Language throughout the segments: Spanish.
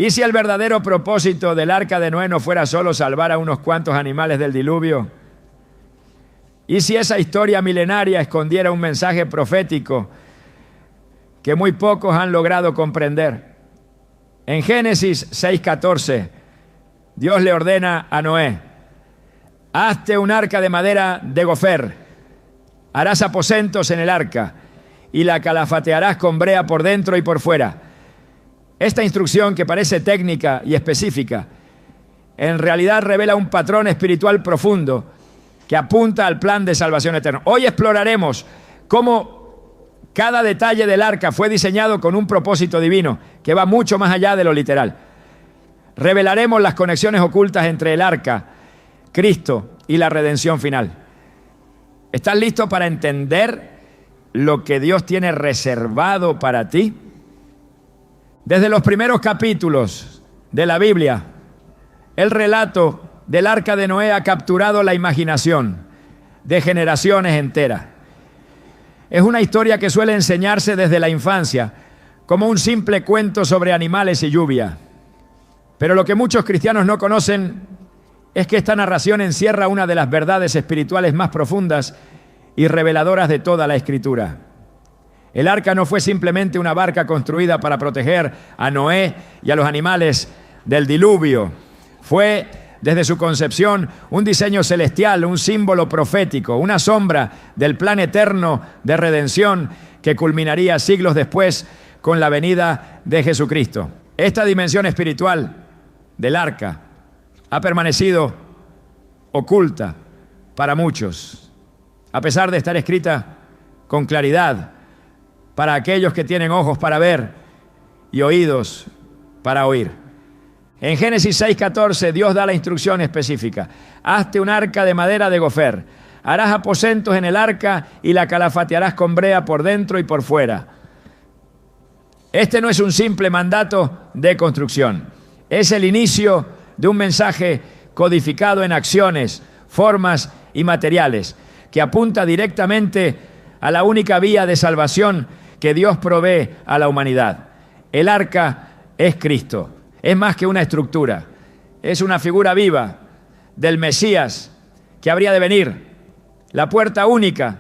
¿Y si el verdadero propósito del arca de Noé no fuera solo salvar a unos cuantos animales del diluvio? ¿Y si esa historia milenaria escondiera un mensaje profético que muy pocos han logrado comprender? En Génesis 6:14, Dios le ordena a Noé: hazte un arca de madera de gofer, harás aposentos en el arca y la calafatearás con brea por dentro y por fuera. Esta instrucción, que parece técnica y específica, en realidad revela un patrón espiritual profundo que apunta al plan de salvación eterna. Hoy exploraremos cómo cada detalle del arca fue diseñado con un propósito divino que va mucho más allá de lo literal. Revelaremos las conexiones ocultas entre el arca, Cristo y la redención final. ¿Estás listo para entender lo que Dios tiene reservado para ti? Desde los primeros capítulos de la Biblia, el relato del arca de Noé ha capturado la imaginación de generaciones enteras. Es una historia que suele enseñarse desde la infancia como un simple cuento sobre animales y lluvia. Pero lo que muchos cristianos no conocen es que esta narración encierra una de las verdades espirituales más profundas y reveladoras de toda la Escritura. El arca no fue simplemente una barca construida para proteger a Noé y a los animales del diluvio. Fue, desde su concepción, un diseño celestial, un símbolo profético, una sombra del plan eterno de redención que culminaría siglos después con la venida de Jesucristo. Esta dimensión espiritual del arca ha permanecido oculta para muchos, a pesar de estar escrita con claridad para aquellos que tienen ojos para ver y oídos para oír. En Génesis 6:14 Dios da la instrucción específica: hazte un arca de madera de gofer, harás aposentos en el arca y la calafatearás con brea por dentro y por fuera. Este no es un simple mandato de construcción, es el inicio de un mensaje codificado en acciones, formas y materiales que apunta directamente a la única vía de salvación que Dios provee a la humanidad. El arca es Cristo. Es más que una estructura. Es una figura viva del Mesías que habría de venir. La puerta única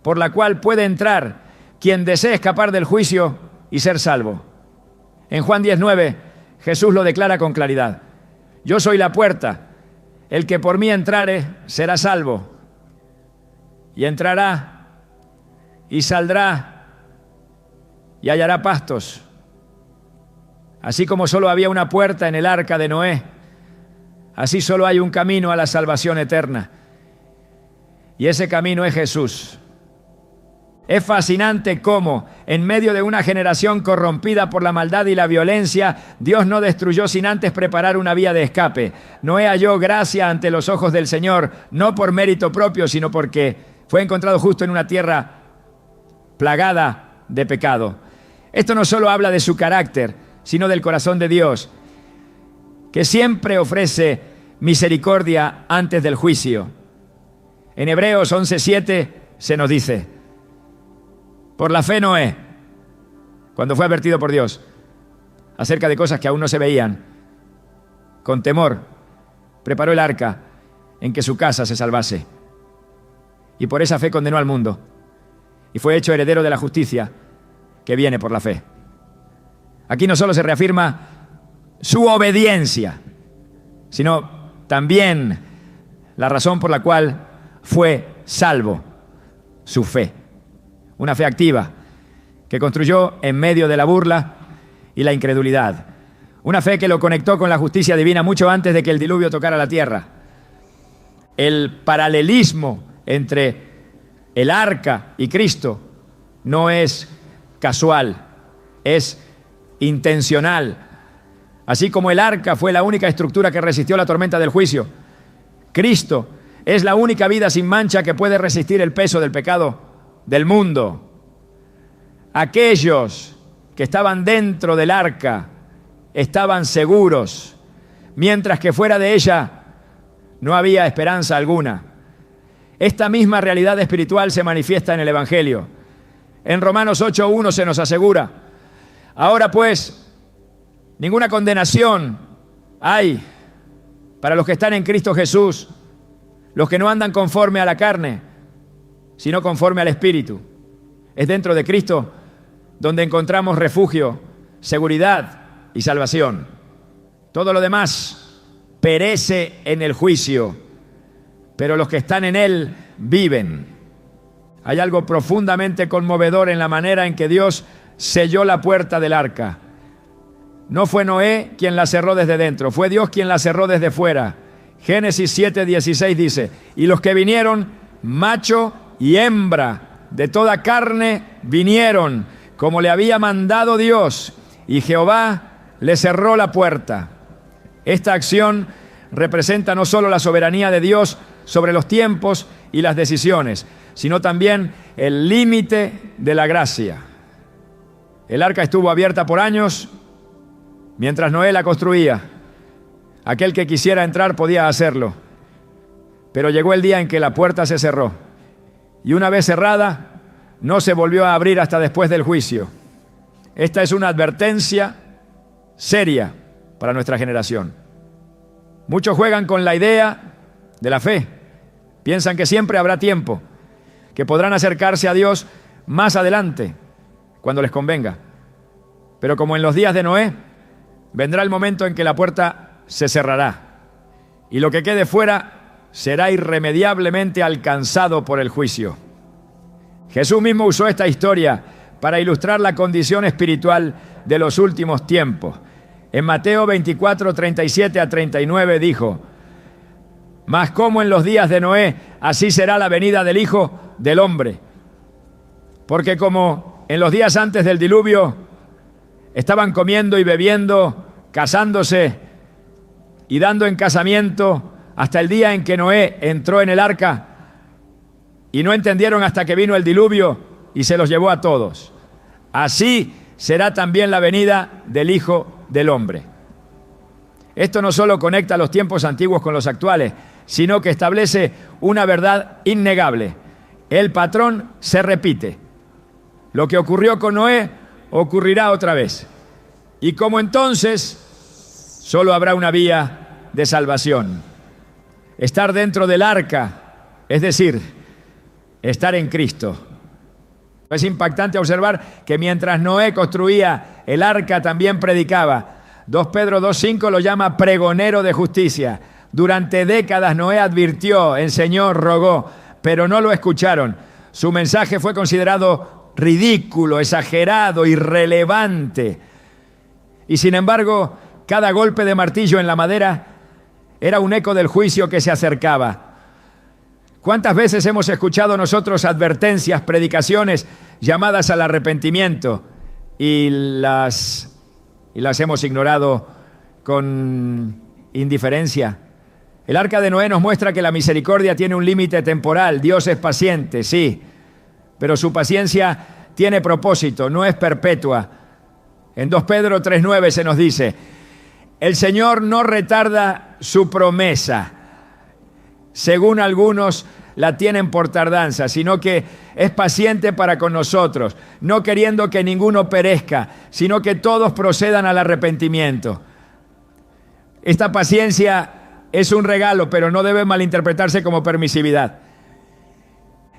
por la cual puede entrar quien desee escapar del juicio y ser salvo. En Juan 10:9, Jesús lo declara con claridad: yo soy la puerta. El que por mí entrare será salvo. Y entrará y saldrá y hallará pastos. Así como solo había una puerta en el arca de Noé, así solo hay un camino a la salvación eterna. Y ese camino es Jesús. Es fascinante cómo, en medio de una generación corrompida por la maldad y la violencia, Dios no destruyó sin antes preparar una vía de escape. Noé halló gracia ante los ojos del Señor, no por mérito propio, sino porque fue encontrado justo en una tierra plagada de pecado. Esto no solo habla de su carácter, sino del corazón de Dios, que siempre ofrece misericordia antes del juicio. En Hebreos 11:7 se nos dice: por la fe Noé, cuando fue advertido por Dios acerca de cosas que aún no se veían, con temor preparó el arca en que su casa se salvase. Y por esa fe condenó al mundo y fue hecho heredero de la justicia que viene por la fe. Aquí no solo se reafirma su obediencia, sino también la razón por la cual fue salvo: su fe. Una fe activa que construyó en medio de la burla y la incredulidad. Una fe que lo conectó con la justicia divina mucho antes de que el diluvio tocara la tierra. El paralelismo entre el arca y Cristo no es casual, es intencional. Así como el arca fue la única estructura que resistió la tormenta del juicio, Cristo es la única vida sin mancha que puede resistir el peso del pecado del mundo. Aquellos que estaban dentro del arca estaban seguros, mientras que fuera de ella no había esperanza alguna. Esta misma realidad espiritual se manifiesta en el Evangelio. En Romanos 8:1 se nos asegura: ahora pues, Ninguna condenación hay para los que están en Cristo Jesús, los que no andan conforme a la carne, sino conforme al Espíritu. Es dentro de Cristo donde encontramos refugio, seguridad y salvación. Todo lo demás perece en el juicio, pero los que están en Él viven. Hay algo profundamente conmovedor en la manera en que Dios selló la puerta del arca. No fue Noé quien la cerró desde dentro, fue Dios quien la cerró desde fuera. Génesis 7:16 dice: y los que vinieron, macho y hembra, de toda carne vinieron, como le había mandado Dios, y Jehová le cerró la puerta. Esta acción representa no solo la soberanía de Dios sobre los tiempos y las decisiones, sino también el límite de la gracia. El arca estuvo abierta por años mientras Noé la construía. Aquel que quisiera entrar podía hacerlo, pero llegó el día en que la puerta se cerró, y una vez cerrada, no se volvió a abrir hasta después del juicio. Esta es una advertencia seria para nuestra generación. Muchos juegan con la idea de la fe. Piensan que siempre habrá tiempo, que podrán acercarse a Dios más adelante, cuando les convenga. Pero como en los días de Noé, vendrá el momento en que la puerta se cerrará, y lo que quede fuera será irremediablemente alcanzado por el juicio. Jesús mismo usó esta historia para ilustrar la condición espiritual de los últimos tiempos. En Mateo 24, 37 a 39 dijo: mas como en los días de Noé, así será la venida del Hijo del Hombre. Porque como en los días antes del diluvio estaban comiendo y bebiendo, casándose y dando en casamiento hasta el día en que Noé entró en el arca, y no entendieron hasta que vino el diluvio y se los llevó a todos. Así será también la venida del Hijo del Hombre. Esto no solo conecta los tiempos antiguos con los actuales, sino que establece una verdad innegable. El patrón se repite. Lo que ocurrió con Noé ocurrirá otra vez. Y como entonces, solo habrá una vía de salvación: estar dentro del arca, es decir, estar en Cristo. Es impactante observar que mientras Noé construía el arca, también predicaba. 2 Pedro 2:5 lo llama pregonero de justicia. Durante décadas Noé advirtió, enseñó, rogó, pero no lo escucharon. Su mensaje fue considerado ridículo, exagerado, irrelevante. Y sin embargo, cada golpe de martillo en la madera era un eco del juicio que se acercaba. ¿Cuántas veces hemos escuchado nosotros advertencias, predicaciones, llamadas al arrepentimiento y las hemos ignorado con indiferencia? El arca de Noé nos muestra que la misericordia tiene un límite temporal. Dios es paciente, sí, pero su paciencia tiene propósito, no es perpetua. En 2 Pedro 3:9 se nos dice: el Señor no retarda su promesa, según algunos la tienen por tardanza, sino que es paciente para con nosotros, no queriendo que ninguno perezca, sino que todos procedan al arrepentimiento. Esta paciencia es un regalo, pero no debe malinterpretarse como permisividad.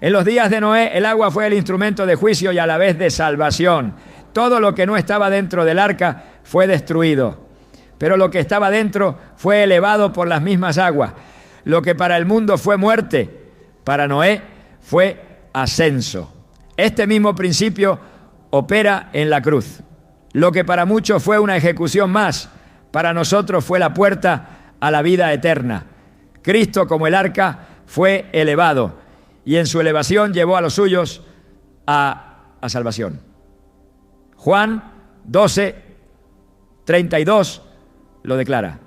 En los días de Noé, el agua fue el instrumento de juicio y a la vez de salvación. Todo lo que no estaba dentro del arca fue destruido, pero lo que estaba dentro fue elevado por las mismas aguas. Lo que para el mundo fue muerte, para Noé fue ascenso. Este mismo principio opera en la cruz. Lo que para muchos fue una ejecución más, para nosotros fue la puerta a la vida eterna. Cristo, como el arca, fue elevado, y en su elevación llevó a los suyos a salvación. Juan 12:32 lo declara: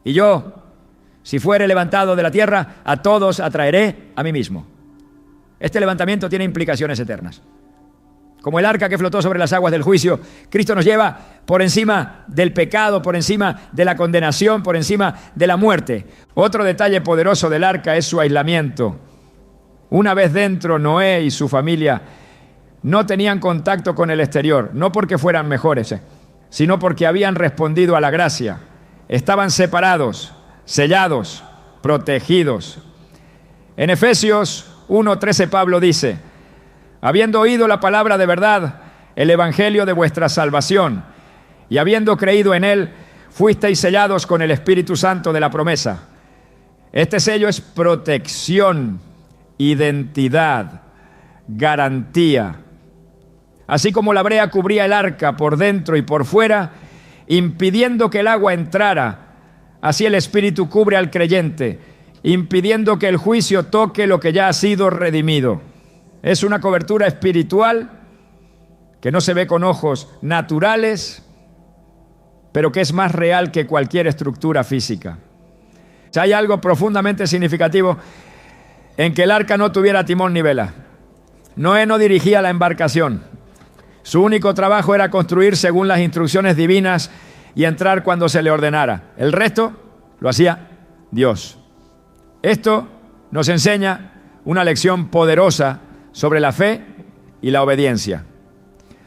y yo, si fuere levantado de la tierra, a todos atraeré a mí mismo. Este levantamiento tiene implicaciones eternas. Como el arca que flotó sobre las aguas del juicio, Cristo nos lleva por encima del pecado, por encima de la condenación, por encima de la muerte. Otro detalle poderoso del arca es su aislamiento. Una vez dentro, Noé y su familia no tenían contacto con el exterior, no porque fueran mejores, sino porque habían respondido a la gracia. Estaban separados, sellados, protegidos. En Efesios 1:13 Pablo dice: habiendo oído la palabra de verdad, el evangelio de vuestra salvación, y habiendo creído en él, fuisteis sellados con el Espíritu Santo de la promesa. Este sello es protección, identidad, garantía. Así como la brea cubría el arca por dentro y por fuera, impidiendo que el agua entrara, así el Espíritu cubre al creyente, impidiendo que el juicio toque lo que ya ha sido redimido. Es una cobertura espiritual que no se ve con ojos naturales, pero que es más real que cualquier estructura física. Si hay algo profundamente significativo en que el arca no tuviera timón ni vela. Noé no dirigía la embarcación. Su único trabajo era construir según las instrucciones divinas y entrar cuando se le ordenara. El resto lo hacía Dios. Esto nos enseña una lección poderosa sobre la fe y la obediencia.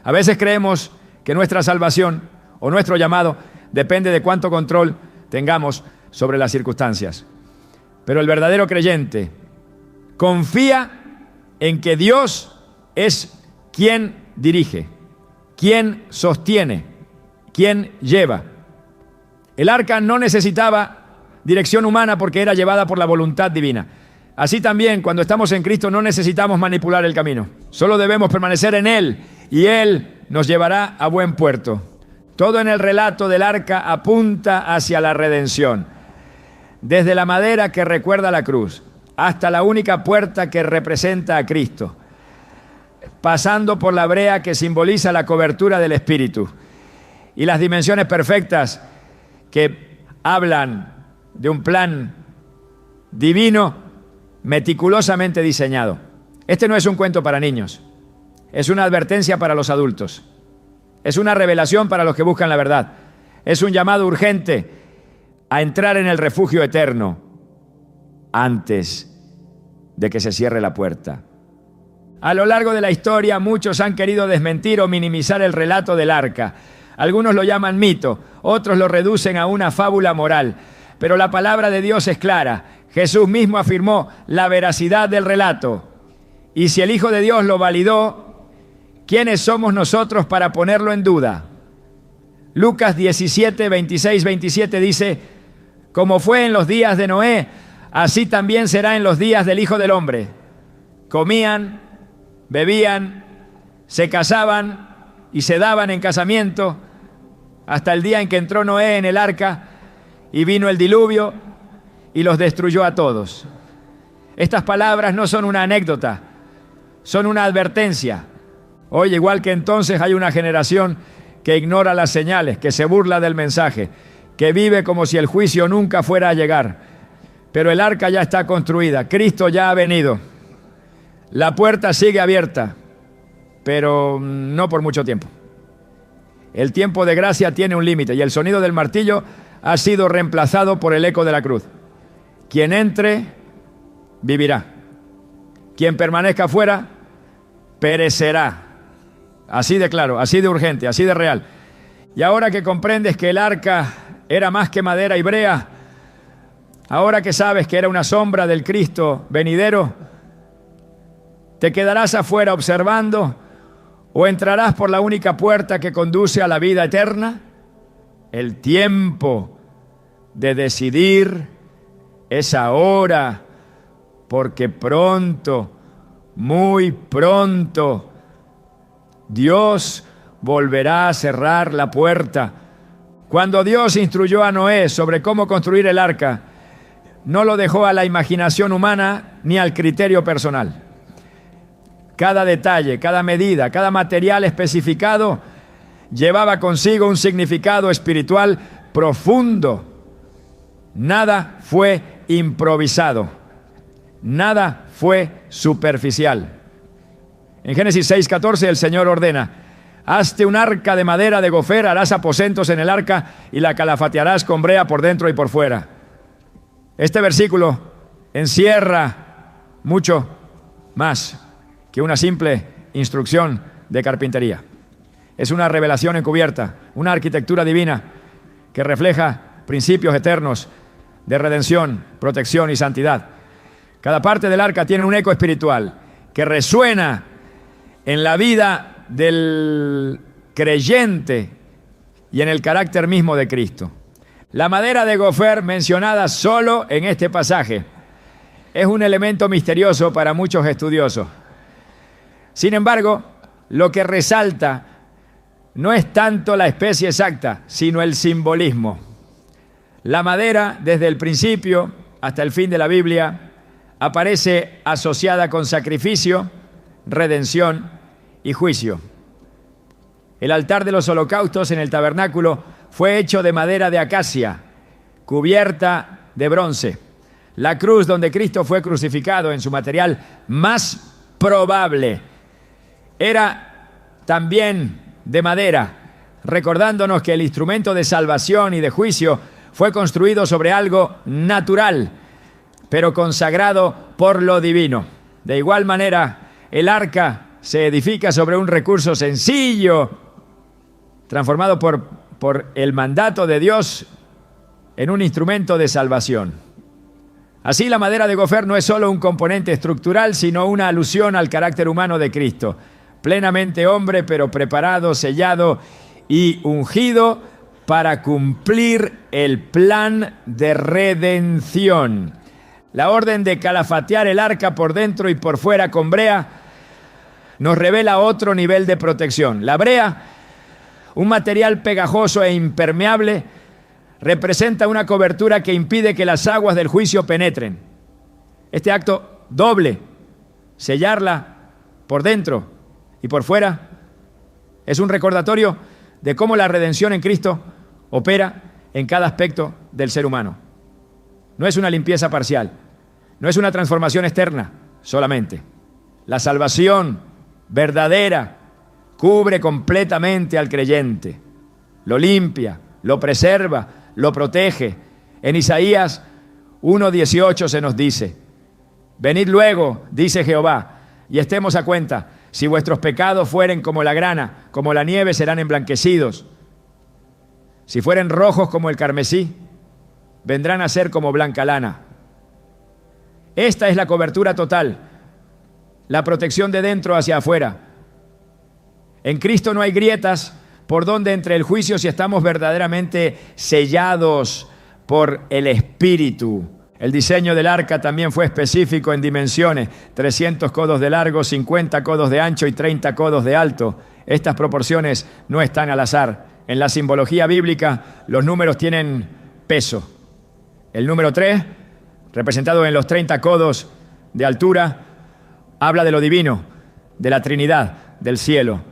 A veces creemos que nuestra salvación o nuestro llamado depende de cuánto control tengamos sobre las circunstancias. Pero el verdadero creyente confía en que Dios es quien dirige, quien sostiene, quien lleva. El arca no necesitaba dirección humana porque era llevada por la voluntad divina. Así también, cuando estamos en Cristo, no necesitamos manipular el camino. Solo debemos permanecer en Él y Él nos llevará a buen puerto. Todo en el relato del arca apunta hacia la redención. Desde la madera que recuerda la cruz hasta la única puerta que representa a Cristo, pasando por la brea que simboliza la cobertura del Espíritu y las dimensiones perfectas que hablan de un plan divino meticulosamente diseñado. Este no es un cuento para niños, es una advertencia para los adultos, es una revelación para los que buscan la verdad, es un llamado urgente a entrar en el refugio eterno antes de que se cierre la puerta. A lo largo de la historia, muchos han querido desmentir o minimizar el relato del arca. Algunos lo llaman mito, otros lo reducen a una fábula moral. Pero la palabra de Dios es clara. Jesús mismo afirmó la veracidad del relato. Y si el Hijo de Dios lo validó, ¿quiénes somos nosotros para ponerlo en duda? Lucas 17, 26, 27 dice: como fue en los días de Noé, así también será en los días del Hijo del Hombre. Comían, bebían, se casaban y se daban en casamiento hasta el día en que entró Noé en el arca y vino el diluvio y los destruyó a todos. Estas palabras no son una anécdota, son una advertencia. Hoy, igual que entonces, hay una generación que ignora las señales, que se burla del mensaje, que vive como si el juicio nunca fuera a llegar. Pero el arca ya está construida, Cristo ya ha venido. La puerta sigue abierta, pero no por mucho tiempo. El tiempo de gracia tiene un límite y el sonido del martillo ha sido reemplazado por el eco de la cruz. Quien entre, vivirá. Quien permanezca fuera, perecerá. Así de claro, así de urgente, así de real. Y ahora que comprendes que el arca era más que madera y brea, ahora que sabes que era una sombra del Cristo venidero, ¿te quedarás afuera observando o entrarás por la única puerta que conduce a la vida eterna? El tiempo de decidir es ahora, porque pronto, muy pronto, Dios volverá a cerrar la puerta. Cuando Dios instruyó a Noé sobre cómo construir el arca, no lo dejó a la imaginación humana ni al criterio personal. Cada detalle, cada medida, cada material especificado llevaba consigo un significado espiritual profundo. Nada fue improvisado, nada fue superficial. En Génesis 6:14 el Señor ordena: hazte un arca de madera de gofer, harás aposentos en el arca y la calafatearás con brea por dentro y por fuera. Este versículo encierra mucho más que una simple instrucción de carpintería. es una revelación encubierta, una arquitectura divina que refleja principios eternos de redención, protección y santidad. Cada parte del arca tiene un eco espiritual que resuena en la vida del creyente y en el carácter mismo de Cristo. La madera de gofer, mencionada solo en este pasaje, es un elemento misterioso para muchos estudiosos. Sin embargo, lo que resalta no es tanto la especie exacta, sino el simbolismo. La madera, desde el principio hasta el fin de la Biblia, aparece asociada con sacrificio, redención y juicio. El altar de los holocaustos en el tabernáculo fue hecho de madera de acacia, cubierta de bronce. La cruz donde Cristo fue crucificado, en su material más probable, era también de madera, recordándonos que el instrumento de salvación y de juicio fue construido sobre algo natural, pero consagrado por lo divino. De igual manera, el arca se edifica sobre un recurso sencillo, transformado por el mandato de Dios en un instrumento de salvación. Así, la madera de gofer no es solo un componente estructural, sino una alusión al carácter humano de Cristo, plenamente hombre, pero preparado, sellado y ungido para cumplir el plan de redención. La orden de calafatear el arca por dentro y por fuera con brea nos revela otro nivel de protección. La brea, un material pegajoso e impermeable, representa una cobertura que impide que las aguas del juicio penetren. Este acto doble, sellarla por dentro y por fuera, es un recordatorio de cómo la redención en Cristo opera en cada aspecto del ser humano. No es una limpieza parcial, no es una transformación externa solamente. La salvación verdadera cubre completamente al creyente, lo limpia, lo preserva, lo protege. En Isaías 1:18 se nos dice: venid luego, dice Jehová, y estemos a cuenta. Si vuestros pecados fueren como la grana, como la nieve, serán emblanquecidos. Si fueren rojos como el carmesí, vendrán a ser como blanca lana. Esta es la cobertura total, la protección de dentro hacia afuera. En Cristo no hay grietas por donde entre el juicio si estamos verdaderamente sellados por el Espíritu. El diseño del arca también fue específico en dimensiones: 300 codos de largo, 50 codos de ancho y 30 codos de alto. Estas proporciones no están al azar. En la simbología bíblica, los números tienen peso. El número 3, representado en los 30 codos de altura, habla de lo divino, de la Trinidad, del cielo.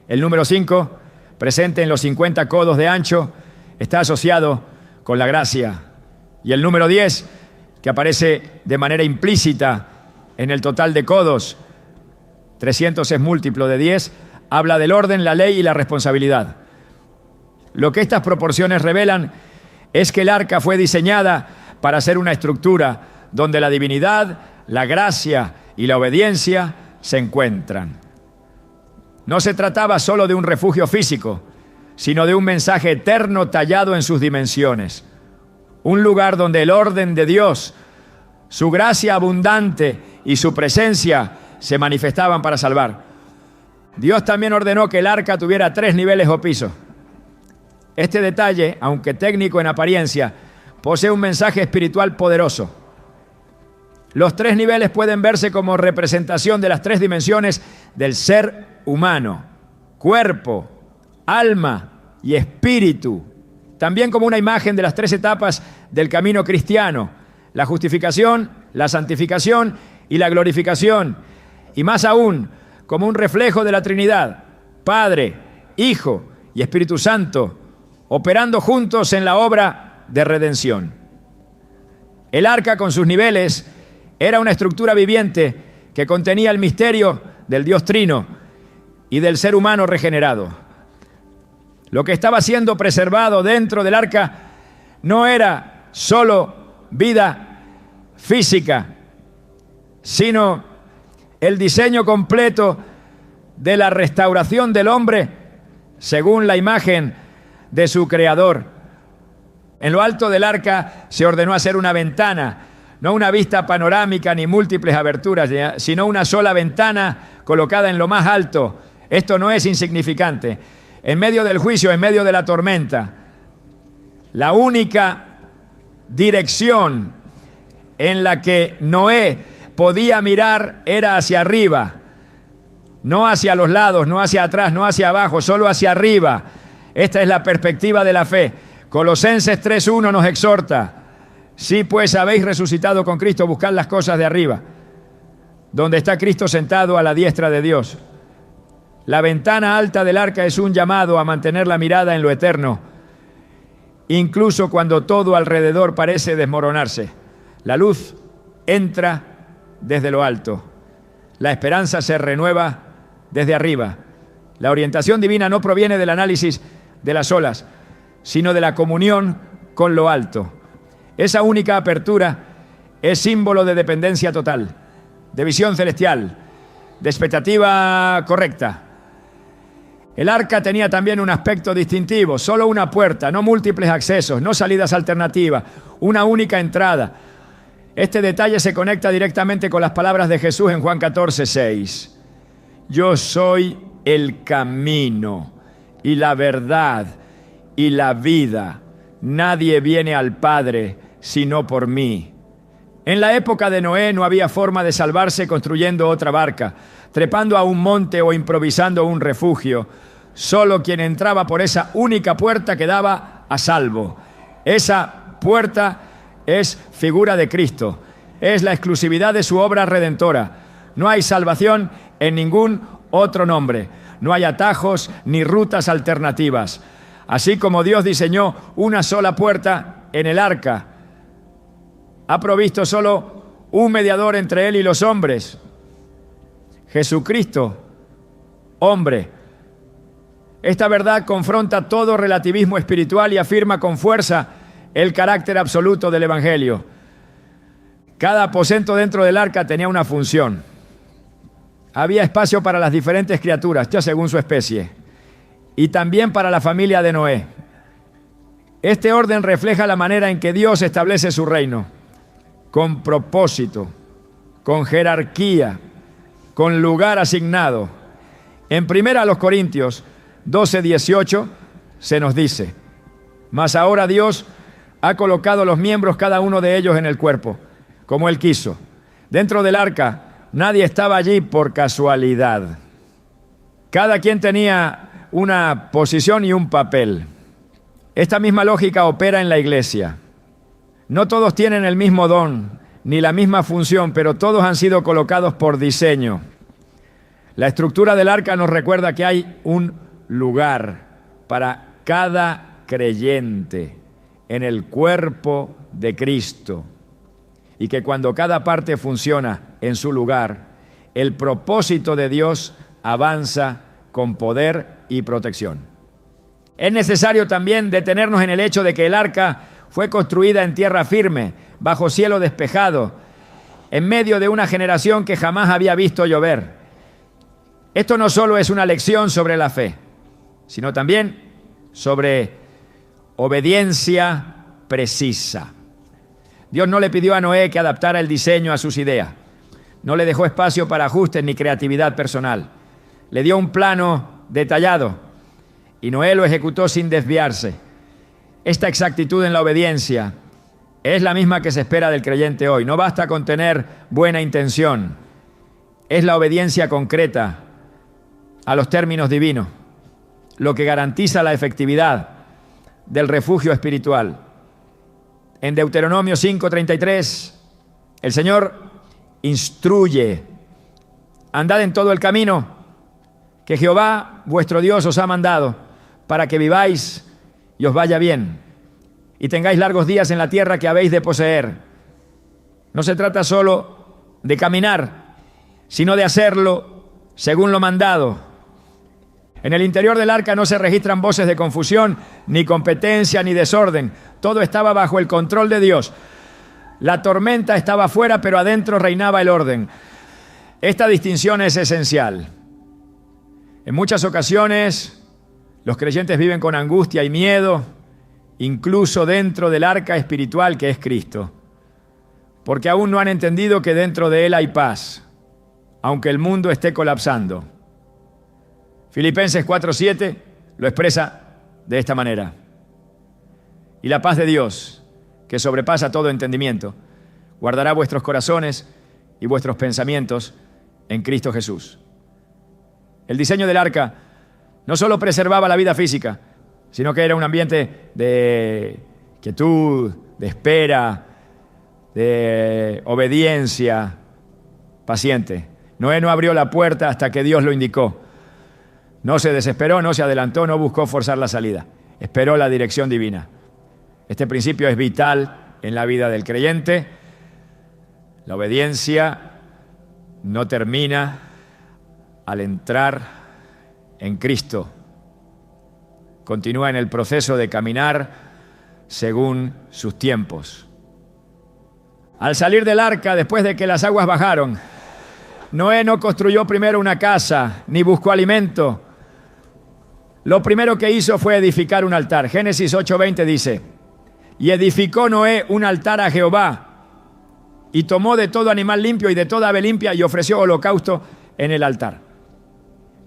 El número 5, presente en los 50 codos de ancho, está asociado con la gracia. Y el número 10, que aparece de manera implícita en el total de codos, 300 es múltiplo de 10, habla del orden, la ley y la responsabilidad. Lo que estas proporciones revelan es que el arca fue diseñada para ser una estructura donde la divinidad, la gracia y la obediencia se encuentran. No se trataba solo de un refugio físico, sino de un mensaje eterno tallado en sus dimensiones. Un lugar donde el orden de Dios, su gracia abundante y su presencia se manifestaban para salvar. Dios también ordenó que el arca tuviera 3 niveles o pisos. Este detalle, aunque técnico en apariencia, posee un mensaje espiritual poderoso. Los 3 niveles pueden verse como representación de las 3 dimensiones del ser humano: cuerpo, alma y espíritu. También como una imagen de las 3 etapas del camino cristiano: la justificación, la santificación y la glorificación. Y más aún, como un reflejo de la Trinidad, Padre, Hijo y Espíritu Santo, operando juntos en la obra de redención. El arca, con sus niveles, era una estructura viviente que contenía el misterio del Dios Trino y del ser humano regenerado. Lo que estaba siendo preservado dentro del arca no era solo vida física, sino el diseño completo de la restauración del hombre según la imagen de su creador. En lo alto del arca se ordenó hacer una ventana, no una vista panorámica ni múltiples aberturas, sino una sola ventana colocada en lo más alto. Esto no es insignificante. En medio del juicio, en medio de la tormenta, la única dirección en la que Noé podía mirar era hacia arriba, no hacia los lados, no hacia atrás, no hacia abajo, solo hacia arriba. Esta es la perspectiva de la fe. Colosenses 3:1 nos exhorta: si pues habéis resucitado con Cristo, buscad las cosas de arriba, donde está Cristo sentado a la diestra de Dios. La ventana alta del arca es un llamado a mantener la mirada en lo eterno, incluso cuando todo alrededor parece desmoronarse. La luz entra desde lo alto. La esperanza se renueva desde arriba. La orientación divina no proviene del análisis de las olas, sino de la comunión con lo alto. Esa única apertura es símbolo de dependencia total, de visión celestial, de expectativa correcta. El arca tenía también un aspecto distintivo: solo una puerta, no múltiples accesos, no salidas alternativas, una única entrada. Este detalle se conecta directamente con las palabras de Jesús en Juan 14:6. Yo soy el camino y la verdad y la vida. Nadie viene al Padre sino por mí. En la época de Noé no había forma de salvarse construyendo otra barca, trepando a un monte o improvisando un refugio. Solo quien entraba por esa única puerta quedaba a salvo. Esa puerta es figura de Cristo, es la exclusividad de su obra redentora. No hay salvación en ningún otro nombre, no hay atajos ni rutas alternativas. Así como Dios diseñó una sola puerta en el arca, ha provisto solo un mediador entre Él y los hombres: Jesucristo, hombre. Esta verdad confronta todo relativismo espiritual y afirma con fuerza el carácter absoluto del Evangelio. Cada aposento dentro del arca tenía una función. Había espacio para las diferentes criaturas, ya según su especie, y también para la familia de Noé. Este orden refleja la manera en que Dios establece su reino, con propósito, con jerarquía, con lugar asignado. En 1 Corintios 12:18 se nos dice: mas ahora Dios ha colocado los miembros, cada uno de ellos, en el cuerpo, como Él quiso. Dentro del arca nadie estaba allí por casualidad. Cada quien tenía una posición y un papel. Esta misma lógica opera en la iglesia. No todos tienen el mismo don ni la misma función, pero todos han sido colocados por diseño. La estructura del arca nos recuerda que hay un lugar para cada creyente en el cuerpo de Cristo, y que cuando cada parte funciona en su lugar, el propósito de Dios avanza con poder y protección. Es necesario también detenernos en el hecho de que el arca fue construida en tierra firme, bajo cielo despejado, en medio de una generación que jamás había visto llover. Esto no solo es una lección sobre la fe, sino también sobre obediencia precisa. Dios no le pidió a Noé que adaptara el diseño a sus ideas. No le dejó espacio para ajustes ni creatividad personal. Le dio un plano detallado y Noé lo ejecutó sin desviarse. Esta exactitud en la obediencia es la misma que se espera del creyente hoy. No basta con tener buena intención. Es la obediencia concreta a los términos divinos lo que garantiza la efectividad del refugio espiritual. En Deuteronomio 5:33, el Señor instruye: andad en todo el camino que Jehová vuestro Dios os ha mandado, para que viváis y os vaya bien, y tengáis largos días en la tierra que habéis de poseer. No se trata solo de caminar, sino de hacerlo según lo mandado. En el interior del arca no se registran voces de confusión, ni competencia, ni desorden. Todo estaba bajo el control de Dios. La tormenta estaba afuera, pero adentro reinaba el orden. Esta distinción es esencial. En muchas ocasiones, Los creyentes viven con angustia y miedo, incluso dentro del arca espiritual que es Cristo, porque aún no han entendido que dentro de Él hay paz, aunque el mundo esté colapsando. Filipenses 4:7 lo expresa de esta manera. Y la paz de Dios, que sobrepasa todo entendimiento, guardará vuestros corazones y vuestros pensamientos en Cristo Jesús. El diseño del arca no solo preservaba la vida física, sino que era un ambiente de quietud, de espera, de obediencia paciente. Noé no abrió la puerta hasta que Dios lo indicó. No se desesperó, no se adelantó, no buscó forzar la salida. Esperó la dirección divina. Este principio es vital en la vida del creyente. La obediencia no termina al entrar en Cristo. Continúa en el proceso de caminar según sus tiempos. Al salir del arca, después de que las aguas bajaron, Noé no construyó primero una casa, ni buscó alimento. Lo primero que hizo fue edificar un altar. Génesis 8:20 dice: y edificó Noé un altar a Jehová, y tomó de todo animal limpio y de toda ave limpia, y ofreció holocausto en el altar.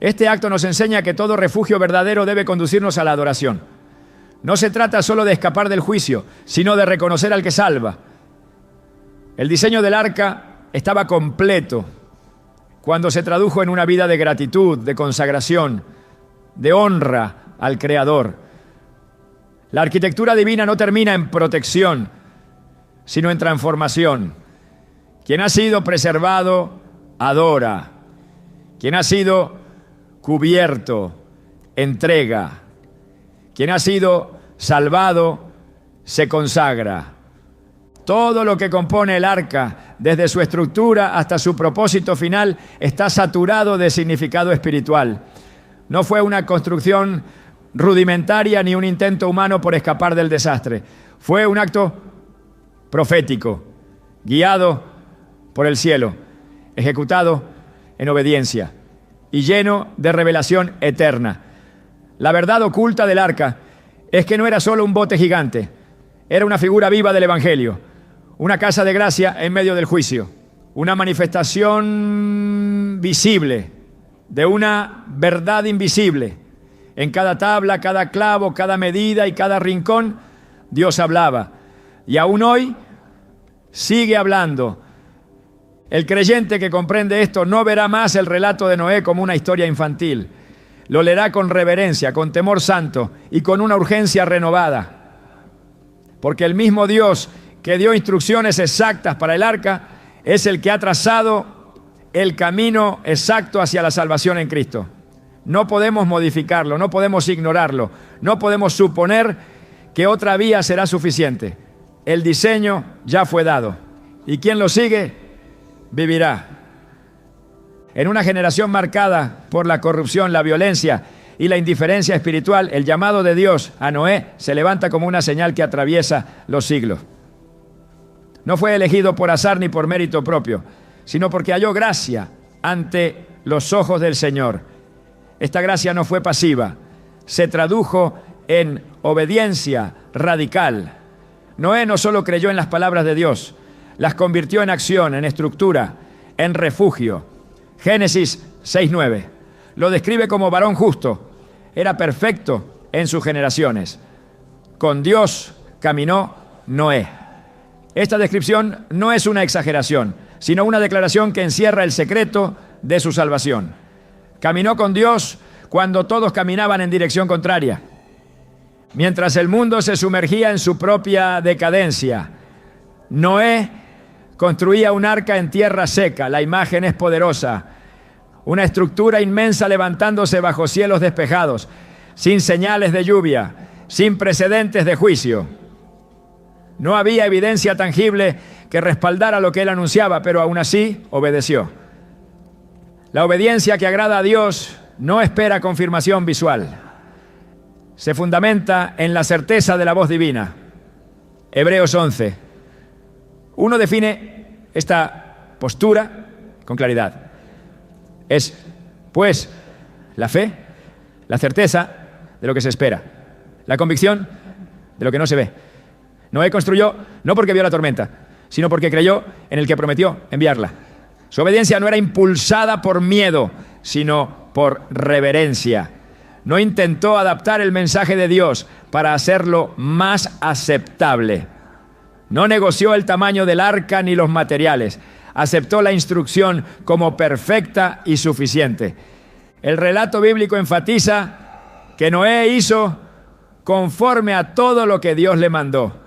Este acto nos enseña que todo refugio verdadero debe conducirnos a la adoración. No se trata solo de escapar del juicio, sino de reconocer al que salva. El diseño del arca estaba completo cuando se tradujo en una vida de gratitud, de consagración, de honra al Creador. La arquitectura divina no termina en protección, sino en transformación. Quien ha sido preservado, adora. Quien ha sido cubierto, entrega. Quien ha sido salvado, se consagra. Todo lo que compone el arca, desde su estructura hasta su propósito final, está saturado de significado espiritual. No fue una construcción rudimentaria ni un intento humano por escapar del desastre. Fue un acto profético, guiado por el cielo, ejecutado en obediencia y lleno de revelación eterna. La verdad oculta del arca es que no era solo un bote gigante, era una figura viva del Evangelio, una casa de gracia en medio del juicio, una manifestación visible de una verdad invisible. En cada tabla, cada clavo, cada medida y cada rincón, Dios hablaba. Y aún hoy sigue hablando. El creyente que comprende esto no verá más el relato de Noé como una historia infantil. Lo leerá con reverencia, con temor santo y con una urgencia renovada. Porque el mismo Dios que dio instrucciones exactas para el arca es el que ha trazado el camino exacto hacia la salvación en Cristo. No podemos modificarlo, no podemos ignorarlo, no podemos suponer que otra vía será suficiente. El diseño ya fue dado y quien lo sigue vivirá. En una generación marcada por la corrupción, la violencia y la indiferencia espiritual, el llamado de Dios a Noé se levanta como una señal que atraviesa los siglos. No fue elegido por azar ni por mérito propio, sino porque halló gracia ante los ojos del Señor. Esta gracia no fue pasiva, se tradujo en obediencia radical. Noé no solo creyó en las palabras de Dios, las convirtió en acción, en estructura, en refugio. Génesis 6:9 lo describe como varón justo, era perfecto en sus generaciones. Con Dios caminó Noé. Esta descripción no es una exageración, sino una declaración que encierra el secreto de su salvación. Caminó con Dios cuando todos caminaban en dirección contraria. Mientras el mundo se sumergía en su propia decadencia, Noé construía un arca en tierra seca. La imagen es poderosa. Una estructura inmensa levantándose bajo cielos despejados, sin señales de lluvia, sin precedentes de juicio. No había evidencia tangible que respaldara lo que él anunciaba, pero aún así obedeció. La obediencia que agrada a Dios no espera confirmación visual. Se fundamenta en la certeza de la voz divina. Hebreos 11. Uno define esta postura con claridad. Es, pues, la fe, la certeza de lo que se espera. La convicción de lo que no se ve. Noé construyó no porque vio la tormenta, sino porque creyó en el que prometió enviarla. Su obediencia no era impulsada por miedo, sino por reverencia. No intentó adaptar el mensaje de Dios para hacerlo más aceptable. No negoció el tamaño del arca ni los materiales. Aceptó la instrucción como perfecta y suficiente. El relato bíblico enfatiza que Noé hizo conforme a todo lo que Dios le mandó.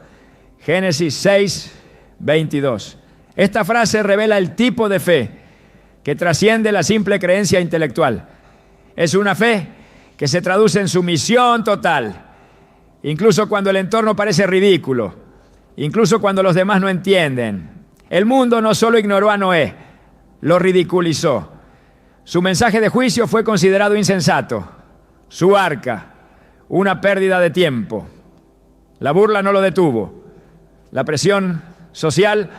Génesis 6, 22. Esta frase revela el tipo de fe que trasciende la simple creencia intelectual. Es una fe que se traduce en sumisión total, incluso cuando el entorno parece ridículo, incluso cuando los demás no entienden. El mundo no solo ignoró a Noé, lo ridiculizó. Su mensaje de juicio fue considerado insensato. Su arca, una pérdida de tiempo. La burla no lo detuvo. La presión social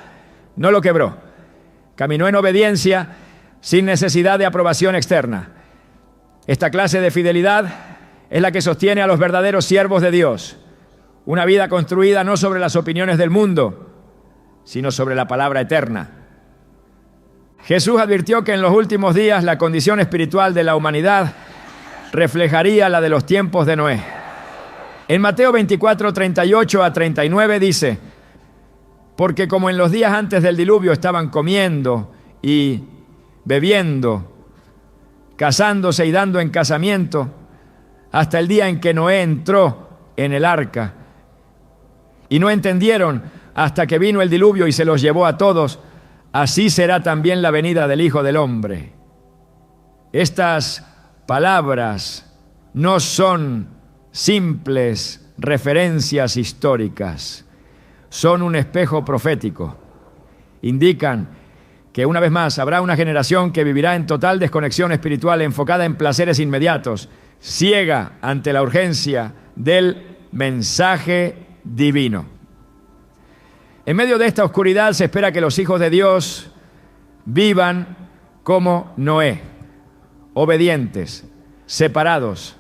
no lo quebró. Caminó en obediencia sin necesidad de aprobación externa. Esta clase de fidelidad es la que sostiene a los verdaderos siervos de Dios. Una vida construida no sobre las opiniones del mundo, sino sobre la palabra eterna. Jesús advirtió que en los últimos días la condición espiritual de la humanidad reflejaría la de los tiempos de Noé. En Mateo 24, 38 a 39 dice: porque como en los días antes del diluvio estaban comiendo y bebiendo, casándose y dando en casamiento, hasta el día en que Noé entró en el arca, y no entendieron hasta que vino el diluvio y se los llevó a todos, así será también la venida del Hijo del Hombre. Estas palabras no son simples referencias históricas, son un espejo profético. Indican que una vez más habrá una generación que vivirá en total desconexión espiritual, enfocada en placeres inmediatos, ciega ante la urgencia del mensaje divino. En medio de esta oscuridad se espera que los hijos de Dios vivan como Noé, obedientes, separados,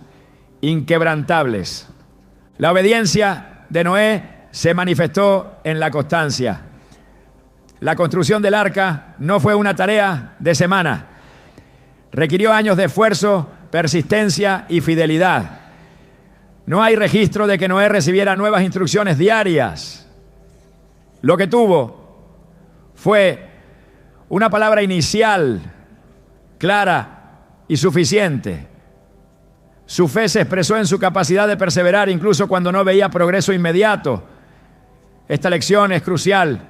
inquebrantables. La obediencia de Noé se manifestó en la constancia. La construcción del arca no fue una tarea de semana. Requirió años de esfuerzo, persistencia y fidelidad. No hay registro de que Noé recibiera nuevas instrucciones diarias. Lo que tuvo fue una palabra inicial, clara y suficiente. Su fe se expresó en su capacidad de perseverar incluso cuando no veía progreso inmediato. Esta lección es crucial.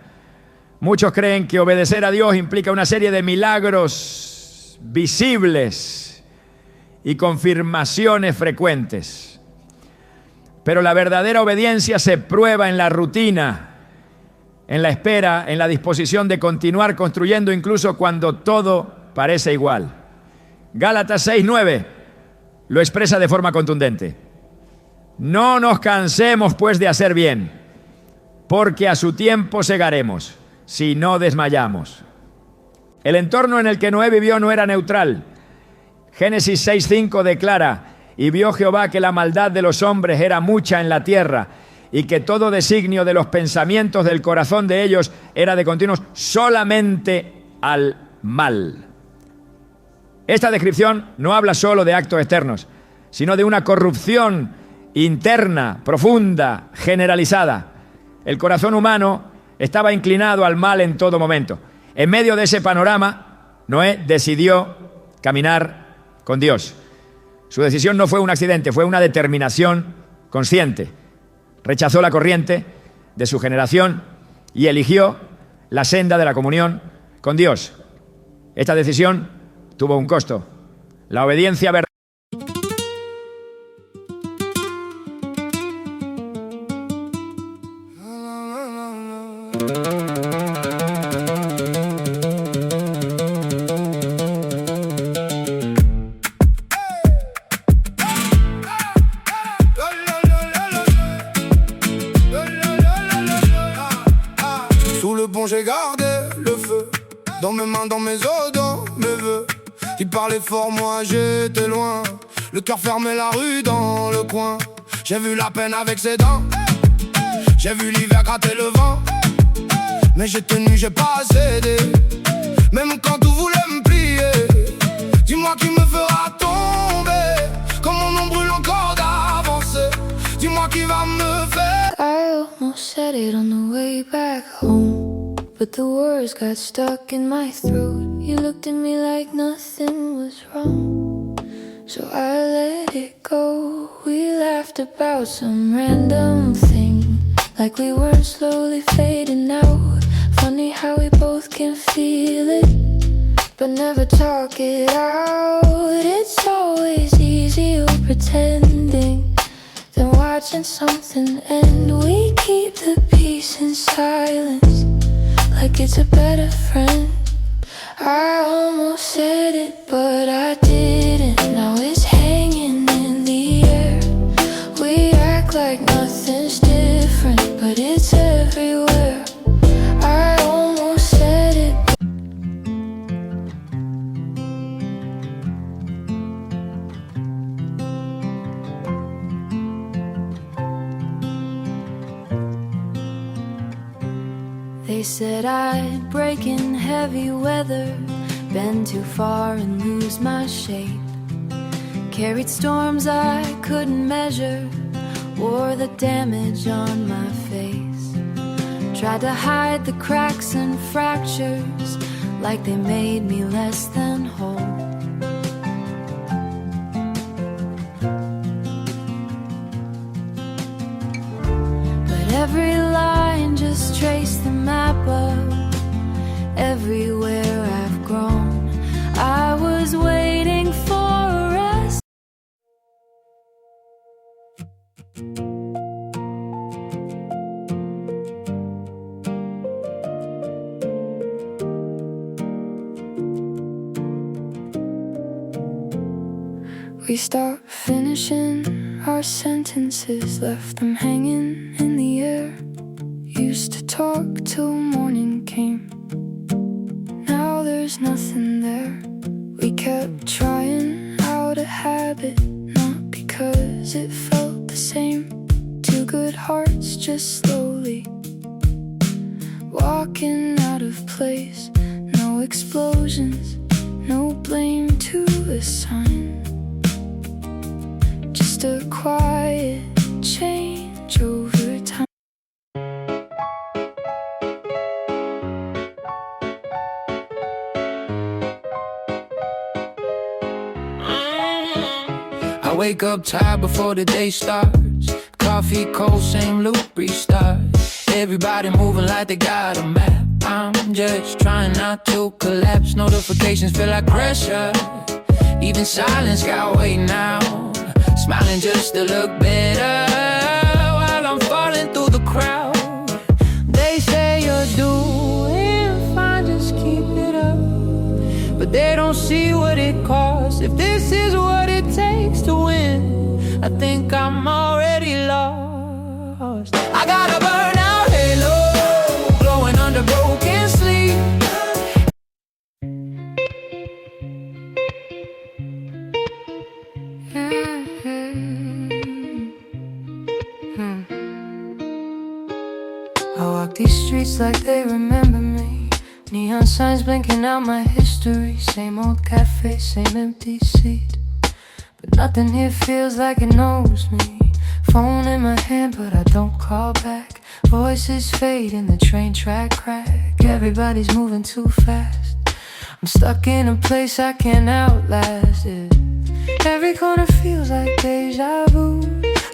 Muchos creen que obedecer a Dios implica una serie de milagros visibles y confirmaciones frecuentes. Pero la verdadera obediencia se prueba en la rutina, en la espera, en la disposición de continuar construyendo incluso cuando todo parece igual. Gálatas 6:9 lo expresa de forma contundente. No nos cansemos pues de hacer bien, porque a su tiempo segaremos, si no desmayamos. El entorno en el que Noé vivió no era neutral. Génesis 6:5 declara: y vio Jehová que la maldad de los hombres era mucha en la tierra, y que todo designio de los pensamientos del corazón de ellos era de continuos solamente al mal. Esta descripción no habla solo de actos externos, sino de una corrupción interna, profunda, generalizada. El corazón humano estaba inclinado al mal en todo momento. En medio de ese panorama, Noé decidió caminar con Dios. Su decisión no fue un accidente, fue una determinación consciente. Rechazó la corriente de su generación y eligió la senda de la comunión con Dios. Esta decisión tuvo un costo: la obediencia verdadera. Sous le pont j'ai gardé le feu, dans mes mains, dans mes os, dans mes vœux. Il parlait fort, moi j'étais loin. Le cœur fermé, la rue dans le coin. J'ai vu la peine avec ses dents. J'ai vu l'hiver gratter le vent. Mais j'ai tenu, j'ai pas cédé. Même quand tout voulait me plier. Dis-moi qui me fera tomber. Comme mon nom brûle encore d'avancer. Dis-moi qui va me faire. I almost said it on the way back home, but the words got stuck in my throat. You looked at me like nothing was wrong, so I let it go. We laughed about some random thing, like we were slowly fading out. Funny how we both can feel it, but never talk it out. It's always easier pretending than watching something end. We keep the peace in silence, like it's a better friend. I almost said it, but I didn't. Now it's hanging in the air. We act like nothing's different, but it's everywhere. I almost said it. They said I'd break in heavy weather, bend too far and lose my shape. Carried storms I couldn't measure, wore the damage on my face. Tried to hide the cracks and fractures, like they made me less than whole. But every line just traced the map of everywhere I've grown. I was waiting for us. We stopped finishing our sentences, left them hanging in the air. Used to talk till morning came, now there's nothing there. We kept trying out a habit, not because it felt the same. Two good hearts just slowly walking out of place. No explosions, no blame to assign, just a quiet change over time. I wake up tired before the day starts. Coffee cold, same loop, restart. Everybody moving like they got a map. I'm just trying not to collapse. Notifications feel like pressure. Even silence got weight now. Smiling just to look better while I'm falling through the crowd. They say you're doing fine, just keep it up. But they don't see what it costs. If this is what it takes to win, I think I'm already lost. I got a burnout halo, glowing under broken sleep. I walk these streets like they remember me. Neon signs blinking out my history. Same old cafe, same empty seat, but nothing here feels like it knows me. Phone in my hand, but I don't call back. Voices fade in the train track crack. Everybody's moving too fast. I'm stuck in a place I can't outlast it. Every corner feels like deja vu,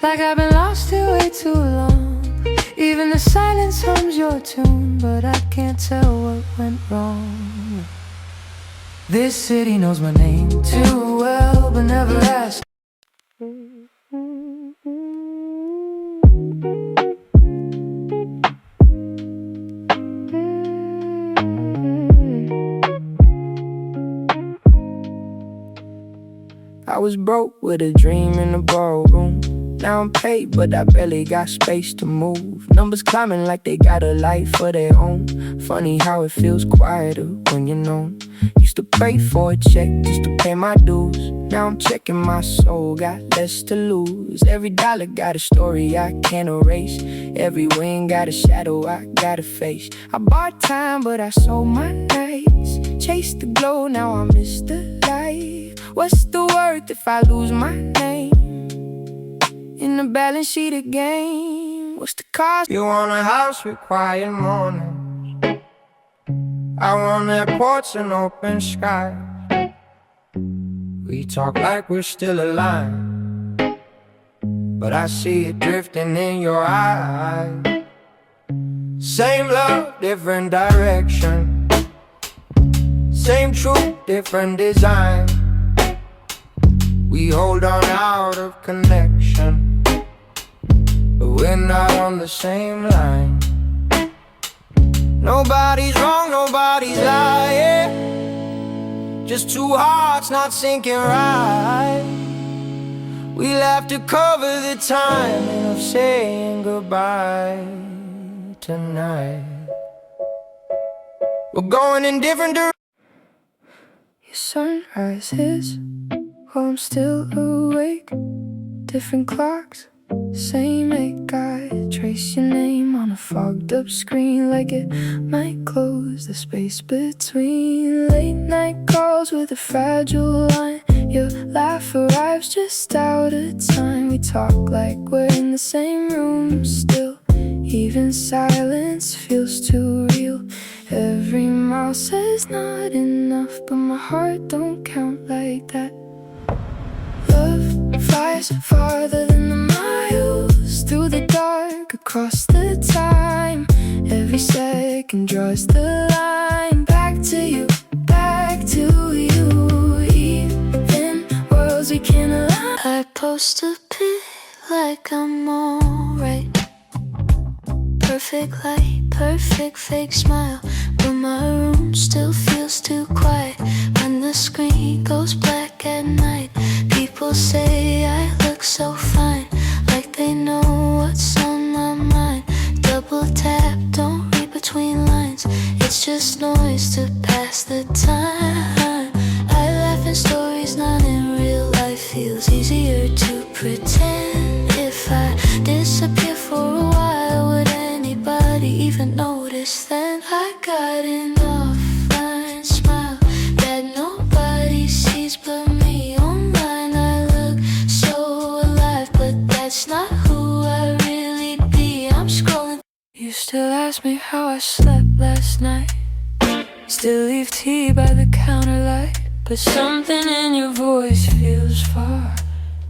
like I've been lost here way too long. Even the silence hums your tune, but I can't tell what went wrong. This city knows my name too well, but never asked. I was broke with a dream in the ballroom. Now I'm paid, but I barely got space to move. Numbers climbing like they got a life of their own. Funny how it feels quieter when you're known. Used to pray for a check just to pay my dues. Now I'm checking my soul, got less to lose. Every dollar got a story I can't erase. Every win got a shadow I gotta face. I bought time but I sold my nights. Chased the glow, now I miss the light. What's the worth if I lose my name in the balance sheet again? What's the cost? You want a house with quiet mornings. I want airports and open skies. We talk like we're still alive, but I see it drifting in your eyes. Same love, different direction. Same truth, different design. We hold on out of connection, but we're not on the same line. Nobody's wrong, nobody's lying. Just two hearts not syncing right. We'll have to cover the timing of saying goodbye tonight. We're going in different directions. Your sunrise hits while I'm still awake. Different clocks, same ache. I trace your name on a fogged up screen, like it might close the space between. Late night calls with a fragile line. Your laugh arrives just out of time. We talk like we're in the same room still. Even silence feels too real. Every mile says not enough, but my heart don't count like that. Love flies farther than the miles, through the dark, across the time. Every second draws the line. Back to you, back to you. Even worlds we can't align. I post a pic like I'm alright. Perfect light, perfect fake smile, but my room still feels too quiet. When the screen goes black at night, people say I look so fine, like they know what's on my mind. Double tap, don't read between lines. It's just noise to pass the time. I laugh in stories, not in real life. Feels easier to pretend. If I disappear for a while, would anybody even notice then? I got an offline smile that nobody sees but me. Online I look so alive, but that's not who I really be. I'm scrolling. You still ask me how I slept last night. Still leave tea by the counter light, but something in your voice feels far,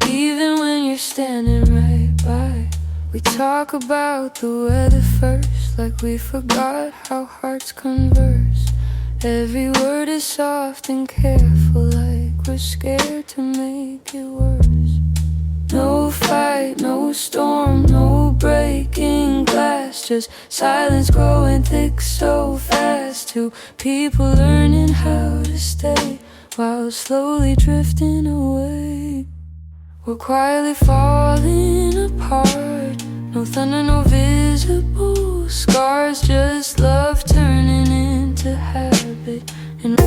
even when you're standing right by. We talk about the weather first, like we forgot how hearts converse. Every word is soft and careful, like we're scared to make it worse. No fight, no storm, no breaking glass, just silence growing thick so fast. Two people learning how to stay while slowly drifting away. We're quietly falling apart. No thunder, no visible scars, just love turning into habit. And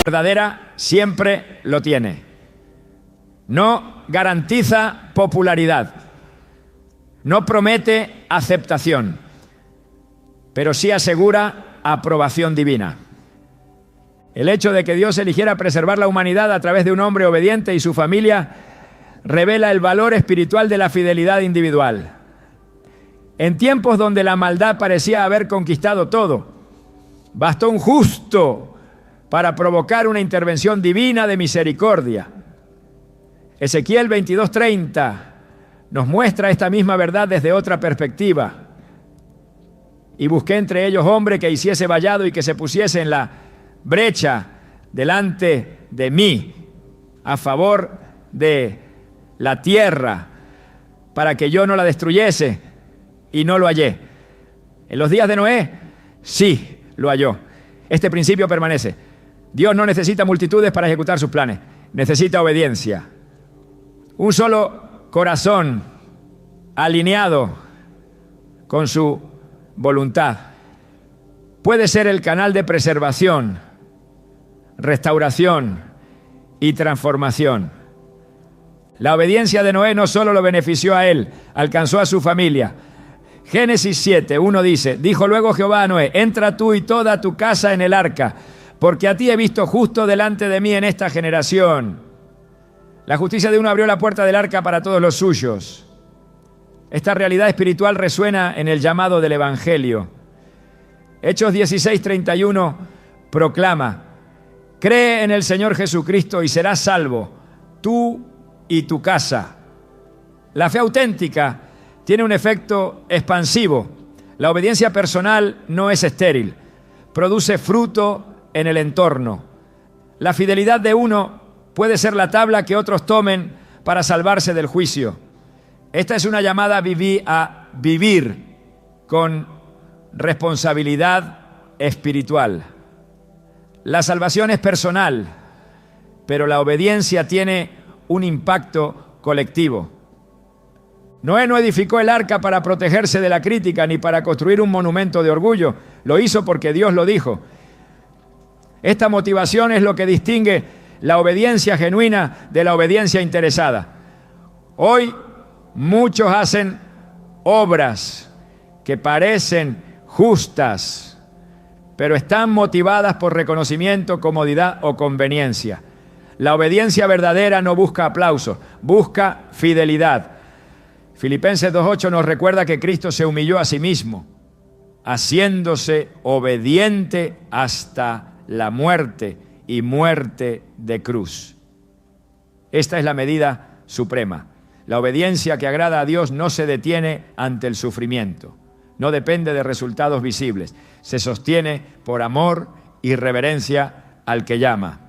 verdadera siempre lo tiene. No garantiza popularidad, no promete aceptación, pero sí asegura aprobación divina. El hecho de que Dios eligiera preservar la humanidad a través de un hombre obediente y su familia revela el valor espiritual de la fidelidad individual. En tiempos donde la maldad parecía haber conquistado todo, bastó un justo para provocar una intervención divina de misericordia. Ezequiel 22:30 nos muestra esta misma verdad desde otra perspectiva. Y busqué entre ellos hombre que hiciese vallado y que se pusiese en la brecha delante de mí, a favor de la tierra, para que yo no la destruyese, y no lo hallé. En los días de Noé, sí lo halló. Este principio permanece. Dios no necesita multitudes para ejecutar sus planes, necesita obediencia. Un solo corazón alineado con su voluntad puede ser el canal de preservación, restauración y transformación. La obediencia de Noé no solo lo benefició a él, alcanzó a su familia. Génesis 7:1 dice: dijo luego Jehová a Noé: entra tú y toda tu casa en el arca, porque a ti he visto justo delante de mí en esta generación. La justicia de uno abrió la puerta del arca para todos los suyos. Esta realidad espiritual resuena en el llamado del Evangelio. Hechos 16:31 proclama: cree en el Señor Jesucristo y serás salvo, tú y tu casa. La fe auténtica tiene un efecto expansivo. La obediencia personal no es estéril, produce fruto en el entorno. La fidelidad de uno puede ser la tabla que otros tomen para salvarse del juicio. Esta es una llamada a vivir con responsabilidad espiritual. La salvación es personal, pero la obediencia tiene un impacto colectivo. Noé no edificó el arca para protegerse de la crítica ni para construir un monumento de orgullo. Lo hizo porque Dios lo dijo. Esta motivación es lo que distingue la obediencia genuina de la obediencia interesada. Hoy muchos hacen obras que parecen justas, pero están motivadas por reconocimiento, comodidad o conveniencia. La obediencia verdadera no busca aplausos, busca fidelidad. Filipenses 2:8 nos recuerda que Cristo se humilló a sí mismo, haciéndose obediente hasta la muerte y muerte de cruz. Esta es la medida suprema. La obediencia que agrada a Dios no se detiene ante el sufrimiento, no depende de resultados visibles, se sostiene por amor y reverencia al que llama.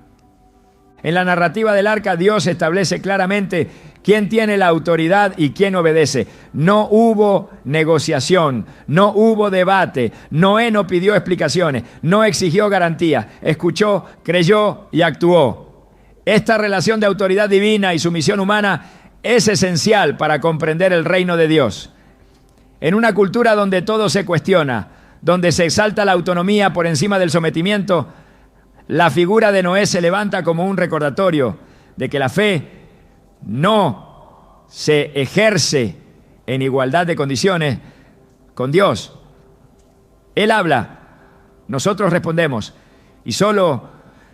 En la narrativa del arca, Dios establece claramente quién tiene la autoridad y quién obedece. No hubo negociación, no hubo debate. Noé no pidió explicaciones, no exigió garantías. Escuchó, creyó y actuó. Esta relación de autoridad divina y sumisión humana es esencial para comprender el reino de Dios. En una cultura donde todo se cuestiona, donde se exalta la autonomía por encima del sometimiento, la figura de Noé se levanta como un recordatorio de que la fe no se ejerce en igualdad de condiciones con Dios. Él habla, nosotros respondemos, y solo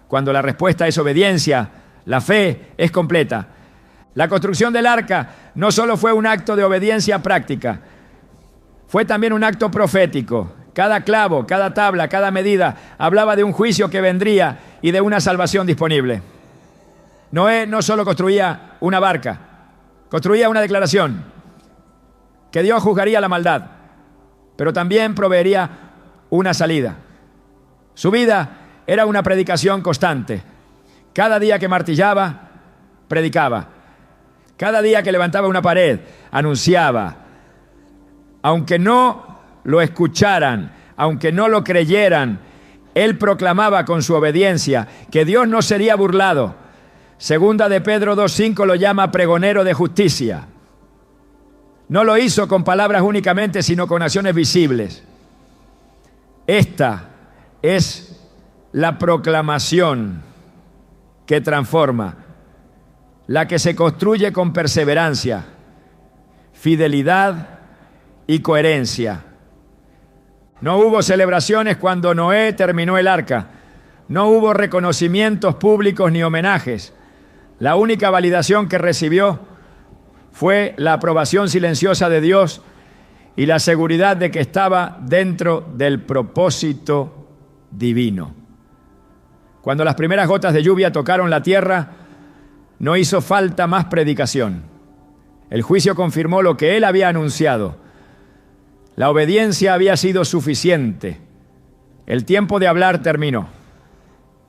cuando la respuesta es obediencia, la fe es completa. La construcción del arca no solo fue un acto de obediencia práctica, fue también un acto profético. Cada clavo, cada tabla, cada medida hablaba de un juicio que vendría y de una salvación disponible. Noé no solo construía una barca, construía una declaración que Dios juzgaría la maldad, pero también proveería una salida. Su vida era una predicación constante. Cada día que martillaba, predicaba. Cada día que levantaba una pared, anunciaba. Aunque no lo escucharan, aunque no lo creyeran, él proclamaba con su obediencia que Dios no sería burlado. Segunda de Pedro 2:5 lo llama pregonero de justicia. No lo hizo con palabras únicamente, sino con acciones visibles. Esta es la proclamación que transforma, la que se construye con perseverancia, fidelidad y coherencia. No hubo celebraciones cuando Noé terminó el arca. No hubo reconocimientos públicos ni homenajes. La única validación que recibió fue la aprobación silenciosa de Dios y la seguridad de que estaba dentro del propósito divino. Cuando las primeras gotas de lluvia tocaron la tierra, no hizo falta más predicación. El juicio confirmó lo que él había anunciado. La obediencia había sido suficiente. El tiempo de hablar terminó.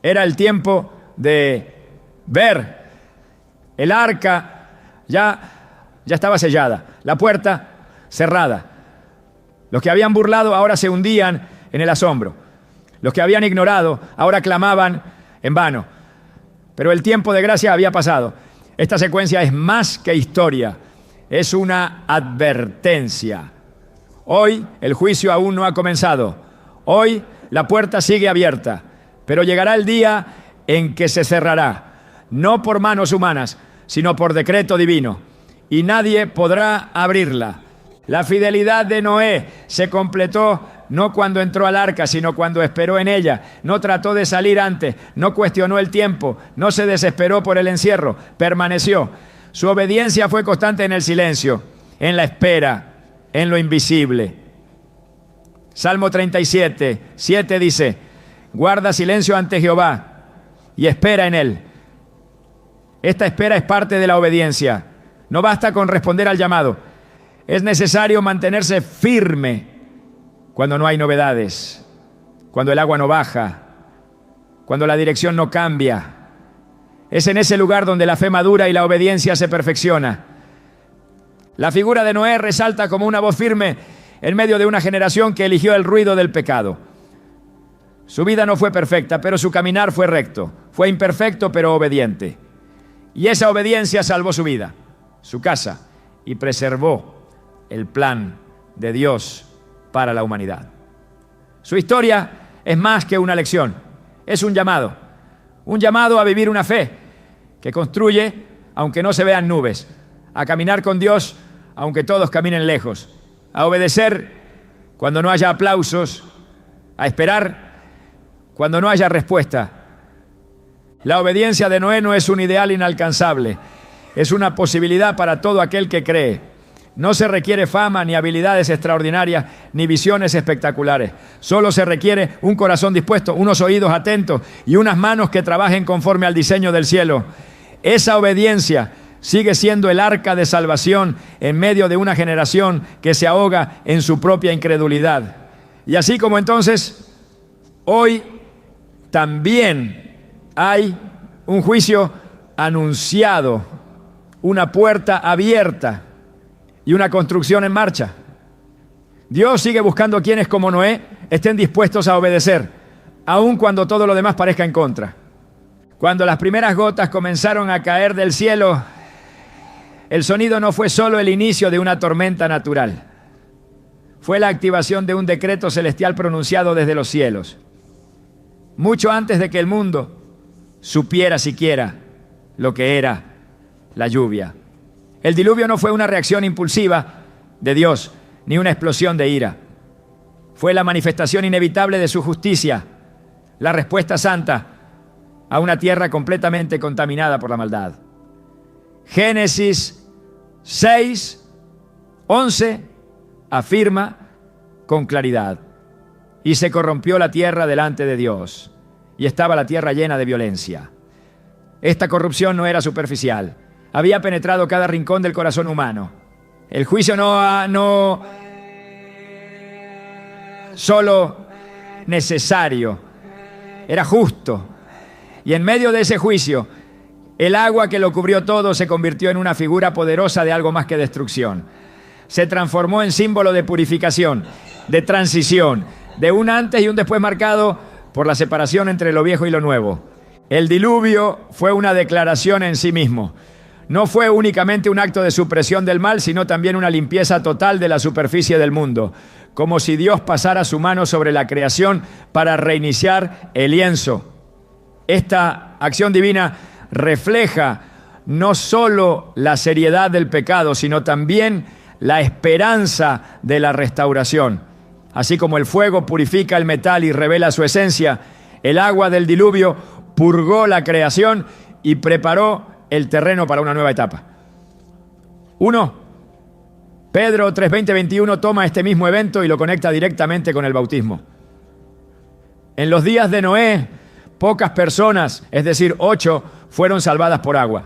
Era el tiempo de ver. El arca ya estaba sellada, la puerta cerrada. Los que habían burlado ahora se hundían en el asombro. Los que habían ignorado ahora clamaban en vano. Pero el tiempo de gracia había pasado. Esta secuencia es más que historia, es una advertencia. Hoy el juicio aún no ha comenzado. Hoy la puerta sigue abierta, pero llegará el día en que se cerrará, no por manos humanas, sino por decreto divino, y nadie podrá abrirla. La fidelidad de Noé se completó no cuando entró al arca, sino cuando esperó en ella. No trató de salir antes, no cuestionó el tiempo, no se desesperó por el encierro, permaneció. Su obediencia fue constante en el silencio, en la espera, en lo invisible. Salmo 37, 7 dice: guarda silencio ante Jehová y espera en él. Esta espera es parte de la obediencia. No basta con responder al llamado. Es necesario mantenerse firme cuando no hay novedades, cuando el agua no baja, cuando la dirección no cambia. Es en ese lugar donde la fe madura y la obediencia se perfecciona. La figura de Noé resalta como una voz firme en medio de una generación que eligió el ruido del pecado. Su vida no fue perfecta, pero su caminar fue recto. Fue imperfecto, pero obediente. Y esa obediencia salvó su vida, su casa, y preservó el plan de Dios para la humanidad. Su historia es más que una lección, es un llamado a vivir una fe que construye aunque no se vean nubes, a caminar con Dios aunque todos caminen lejos, a obedecer cuando no haya aplausos, a esperar cuando no haya respuesta. La obediencia de Noé no es un ideal inalcanzable, es una posibilidad para todo aquel que cree. No se requiere fama, ni habilidades extraordinarias, ni visiones espectaculares. Solo se requiere un corazón dispuesto, unos oídos atentos y unas manos que trabajen conforme al diseño del cielo. Esa obediencia sigue siendo el arca de salvación en medio de una generación que se ahoga en su propia incredulidad. Y así como entonces, hoy también hay un juicio anunciado, una puerta abierta y una construcción en marcha. Dios sigue buscando a quienes como Noé estén dispuestos a obedecer, aun cuando todo lo demás parezca en contra. Cuando las primeras gotas comenzaron a caer del cielo, el sonido no fue solo el inicio de una tormenta natural. Fue la activación de un decreto celestial pronunciado desde los cielos, mucho antes de que el mundo supiera siquiera lo que era la lluvia. El diluvio no fue una reacción impulsiva de Dios, ni una explosión de ira. Fue la manifestación inevitable de su justicia, la respuesta santa a una tierra completamente contaminada por la maldad. Génesis 6, 11 afirma con claridad: y se corrompió la tierra delante de Dios, y estaba la tierra llena de violencia. Esta corrupción no era superficial, había penetrado cada rincón del corazón humano. El juicio no solo necesario, era justo. Y en medio de ese juicio, el agua que lo cubrió todo se convirtió en una figura poderosa de algo más que destrucción. Se transformó en símbolo de purificación, de transición, de un antes y un después marcado por la separación entre lo viejo y lo nuevo. El diluvio fue una declaración en sí mismo. No fue únicamente un acto de supresión del mal, sino también una limpieza total de la superficie del mundo, como si Dios pasara su mano sobre la creación para reiniciar el lienzo. Esta acción divina refleja no solo la seriedad del pecado, sino también la esperanza de la restauración. Así como el fuego purifica el metal y revela su esencia, el agua del diluvio purgó la creación y preparó el terreno para una nueva etapa. Uno Pedro 3:20-21 toma este mismo evento y lo conecta directamente con el bautismo. En los días de Noé, pocas personas, es decir, 8, fueron salvadas por agua.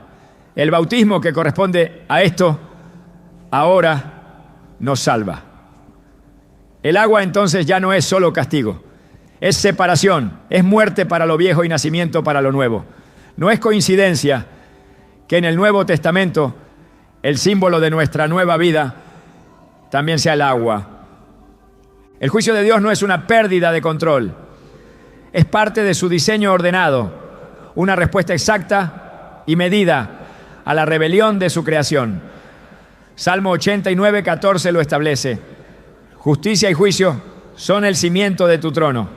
El bautismo que corresponde a esto, ahora nos salva. El agua entonces ya no es solo castigo, es separación, es muerte para lo viejo y nacimiento para lo nuevo. No es coincidencia que en el Nuevo Testamento el símbolo de nuestra nueva vida también sea el agua. El juicio de Dios no es una pérdida de control, es parte de su diseño ordenado, una respuesta exacta y medida a la rebelión de su creación. Salmo 89:14 lo establece. Justicia y juicio son el cimiento de tu trono.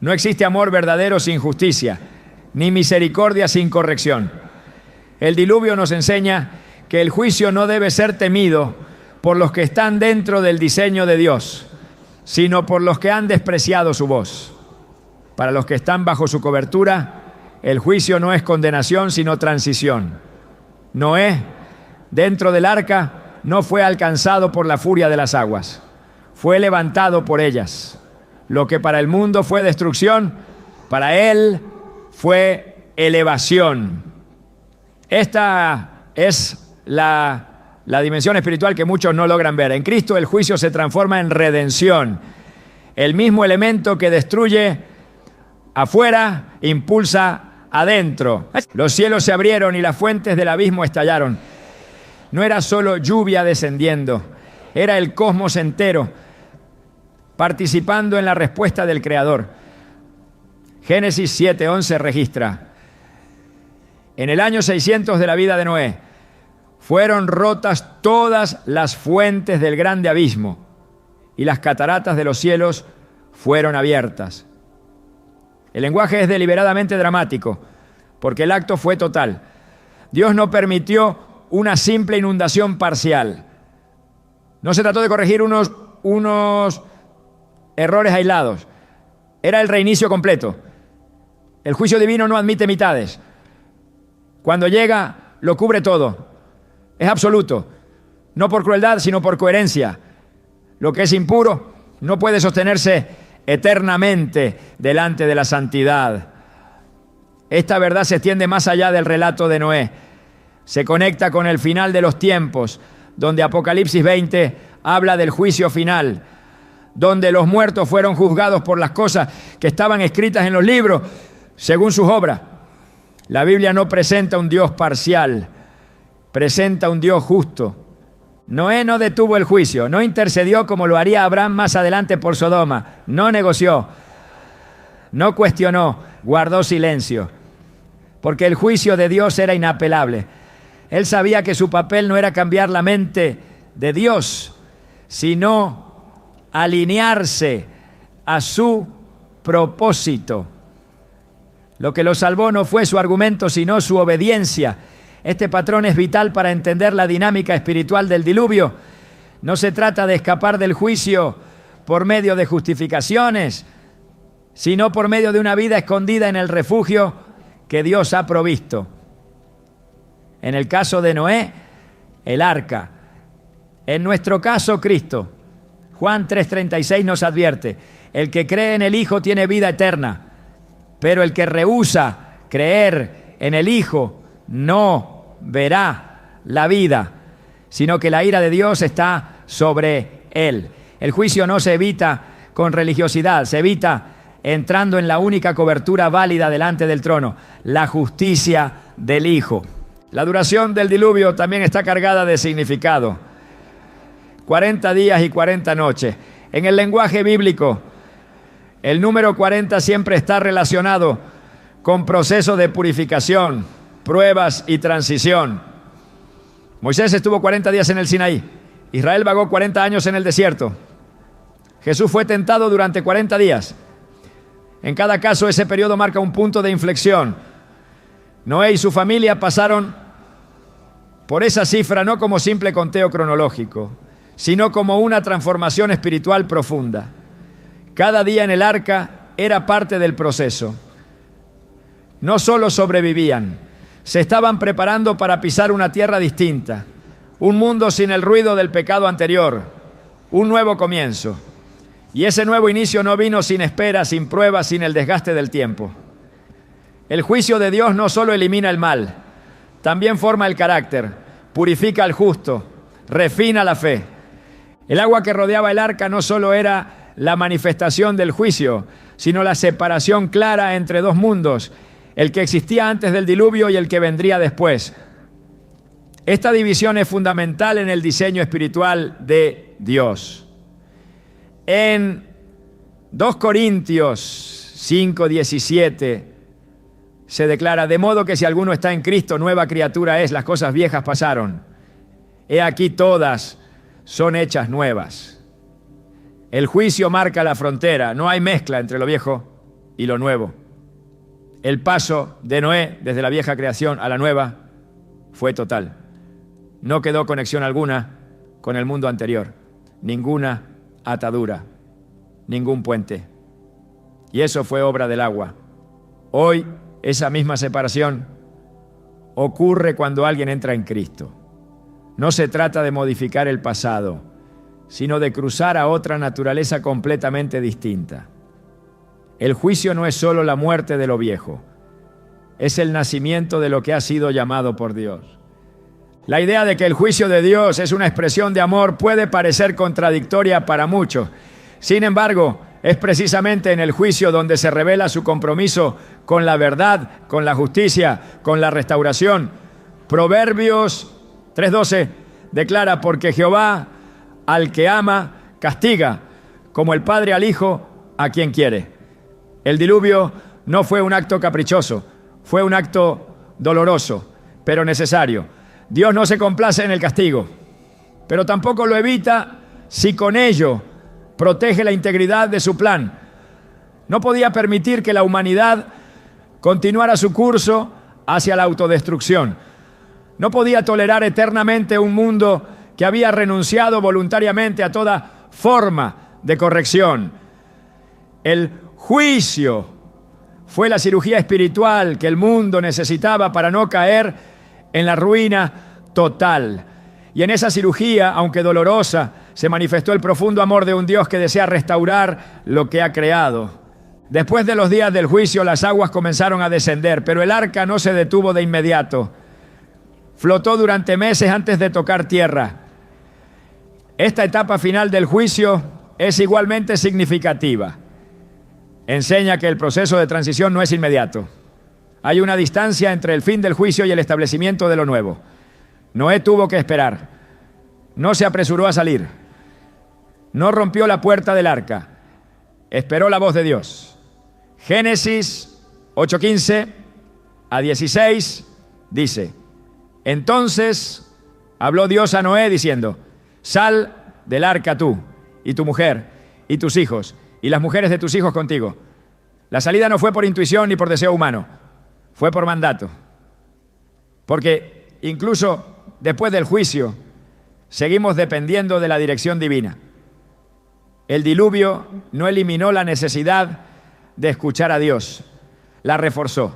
No existe amor verdadero sin justicia, ni misericordia sin corrección. El diluvio nos enseña que el juicio no debe ser temido por los que están dentro del diseño de Dios, sino por los que han despreciado su voz. Para los que están bajo su cobertura, el juicio no es condenación, sino transición. Noé, dentro del arca, no fue alcanzado por la furia de las aguas, fue levantado por ellas. Lo que para el mundo fue destrucción, para él fue elevación. Esta es la dimensión espiritual que muchos no logran ver. En Cristo el juicio se transforma en redención. El mismo elemento que destruye afuera impulsa adentro. Los cielos se abrieron y las fuentes del abismo estallaron. No era solo lluvia descendiendo, era el cosmos entero participando en la respuesta del Creador. Génesis 7:11 registra: en el año 600 de la vida de Noé, fueron rotas todas las fuentes del grande abismo y las cataratas de los cielos fueron abiertas. El lenguaje es deliberadamente dramático porque el acto fue total. Dios no permitió una simple inundación parcial. No se trató de corregir unos errores aislados. Era el reinicio completo. El juicio divino no admite mitades. Cuando llega, lo cubre todo. Es absoluto. No por crueldad, sino por coherencia. Lo que es impuro no puede sostenerse eternamente delante de la santidad. Esta verdad se extiende más allá del relato de Noé. Se conecta con el final de los tiempos, donde Apocalipsis 20 habla del juicio final, donde los muertos fueron juzgados por las cosas que estaban escritas en los libros, según sus obras. La Biblia no presenta un Dios parcial, presenta un Dios justo. Noé no detuvo el juicio, no intercedió como lo haría Abraham más adelante por Sodoma, no negoció, no cuestionó, guardó silencio, porque el juicio de Dios era inapelable. Él sabía que su papel no era cambiar la mente de Dios, sino alinearse a su propósito. Lo que lo salvó no fue su argumento, sino su obediencia. Este patrón es vital para entender la dinámica espiritual del diluvio. No se trata de escapar del juicio por medio de justificaciones, sino por medio de una vida escondida en el refugio que Dios ha provisto. En el caso de Noé, el arca. En nuestro caso, Cristo. Juan 3:36 nos advierte: el que cree en el Hijo tiene vida eterna, pero el que rehúsa creer en el Hijo no verá la vida, sino que la ira de Dios está sobre él. El juicio no se evita con religiosidad, se evita entrando en la única cobertura válida delante del trono, la justicia del Hijo. La duración del diluvio también está cargada de significado. 40 días y 40 noches. En el lenguaje bíblico, el número 40 siempre está relacionado con procesos de purificación, pruebas y transición. Moisés estuvo 40 días en el Sinaí. Israel vagó 40 años en el desierto. Jesús fue tentado durante 40 días. En cada caso, ese periodo marca un punto de inflexión. Noé y su familia pasaron por esa cifra no como simple conteo cronológico, sino como una transformación espiritual profunda. Cada día en el arca era parte del proceso. No solo sobrevivían, se estaban preparando para pisar una tierra distinta, un mundo sin el ruido del pecado anterior, un nuevo comienzo. Y ese nuevo inicio no vino sin espera, sin pruebas, sin el desgaste del tiempo. El juicio de Dios no solo elimina el mal, también forma el carácter, purifica al justo, refina la fe. El agua que rodeaba el arca no solo era la manifestación del juicio, sino la separación clara entre dos mundos, el que existía antes del diluvio y el que vendría después. Esta división es fundamental en el diseño espiritual de Dios. En 2 Corintios 5:17 se declara: de modo que si alguno está en Cristo, nueva criatura es, las cosas viejas pasaron. He aquí todas son hechas nuevas. El juicio marca la frontera, no hay mezcla entre lo viejo y lo nuevo. El paso de Noé desde la vieja creación a la nueva fue total. No quedó conexión alguna con el mundo anterior, ninguna atadura, ningún puente. Y eso fue obra del agua. Hoy esa misma separación ocurre cuando alguien entra en Cristo. No se trata de modificar el pasado, sino de cruzar a otra naturaleza completamente distinta. El juicio no es solo la muerte de lo viejo, es el nacimiento de lo que ha sido llamado por Dios. La idea de que el juicio de Dios es una expresión de amor puede parecer contradictoria para muchos. Sin embargo, es precisamente en el juicio donde se revela su compromiso con la verdad, con la justicia, con la restauración. Proverbios 3:12 declara: porque Jehová al que ama castiga, como el padre al hijo a quien quiere. El diluvio no fue un acto caprichoso, fue un acto doloroso, pero necesario. Dios no se complace en el castigo, pero tampoco lo evita si con ello protege la integridad de su plan. No podía permitir que la humanidad continuara su curso hacia la autodestrucción. No podía tolerar eternamente un mundo que había renunciado voluntariamente a toda forma de corrección. El juicio fue la cirugía espiritual que el mundo necesitaba para no caer en la ruina total. Y en esa cirugía, aunque dolorosa, se manifestó el profundo amor de un Dios que desea restaurar lo que ha creado. Después de los días del juicio, las aguas comenzaron a descender, pero el arca no se detuvo de inmediato. Flotó durante meses antes de tocar tierra. Esta etapa final del juicio es igualmente significativa. Enseña que el proceso de transición no es inmediato. Hay una distancia entre el fin del juicio y el establecimiento de lo nuevo. Noé tuvo que esperar. No se apresuró a salir. No rompió la puerta del arca. Esperó la voz de Dios. Génesis 8:15 a 16 dice: entonces habló Dios a Noé diciendo: sal del arca tú y tu mujer y tus hijos y las mujeres de tus hijos contigo. La salida no fue por intuición ni por deseo humano, fue por mandato. Porque incluso después del juicio seguimos dependiendo de la dirección divina. El diluvio no eliminó la necesidad de escuchar a Dios, la reforzó.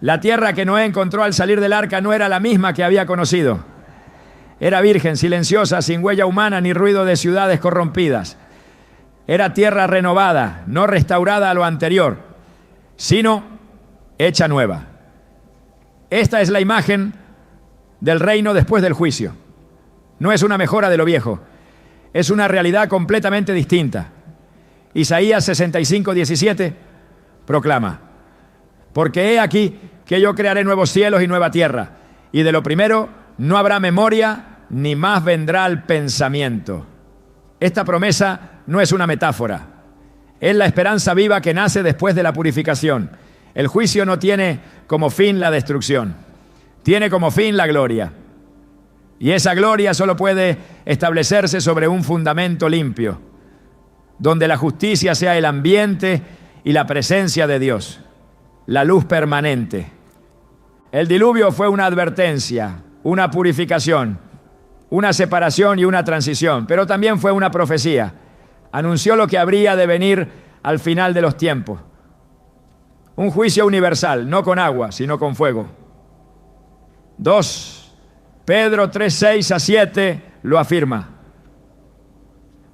La tierra que Noé encontró al salir del arca no era la misma que había conocido. Era virgen, silenciosa, sin huella humana ni ruido de ciudades corrompidas. Era tierra renovada, no restaurada a lo anterior, sino hecha nueva. Esta es la imagen del reino después del juicio. No es una mejora de lo viejo, es una realidad completamente distinta. Isaías 65:17 proclama: porque he aquí que yo crearé nuevos cielos y nueva tierra, y de lo primero no habrá memoria, ni más vendrá al pensamiento. Esta promesa no es una metáfora, es la esperanza viva que nace después de la purificación. El juicio no tiene como fin la destrucción, tiene como fin la gloria. Y esa gloria solo puede establecerse sobre un fundamento limpio, donde la justicia sea el ambiente y la presencia de Dios, la luz permanente. El diluvio fue una advertencia, una purificación, una separación y una transición, pero también fue una profecía. Anunció lo que habría de venir al final de los tiempos. Un juicio universal, no con agua, sino con fuego. 2 Pedro 3, 6 a 7 lo afirma.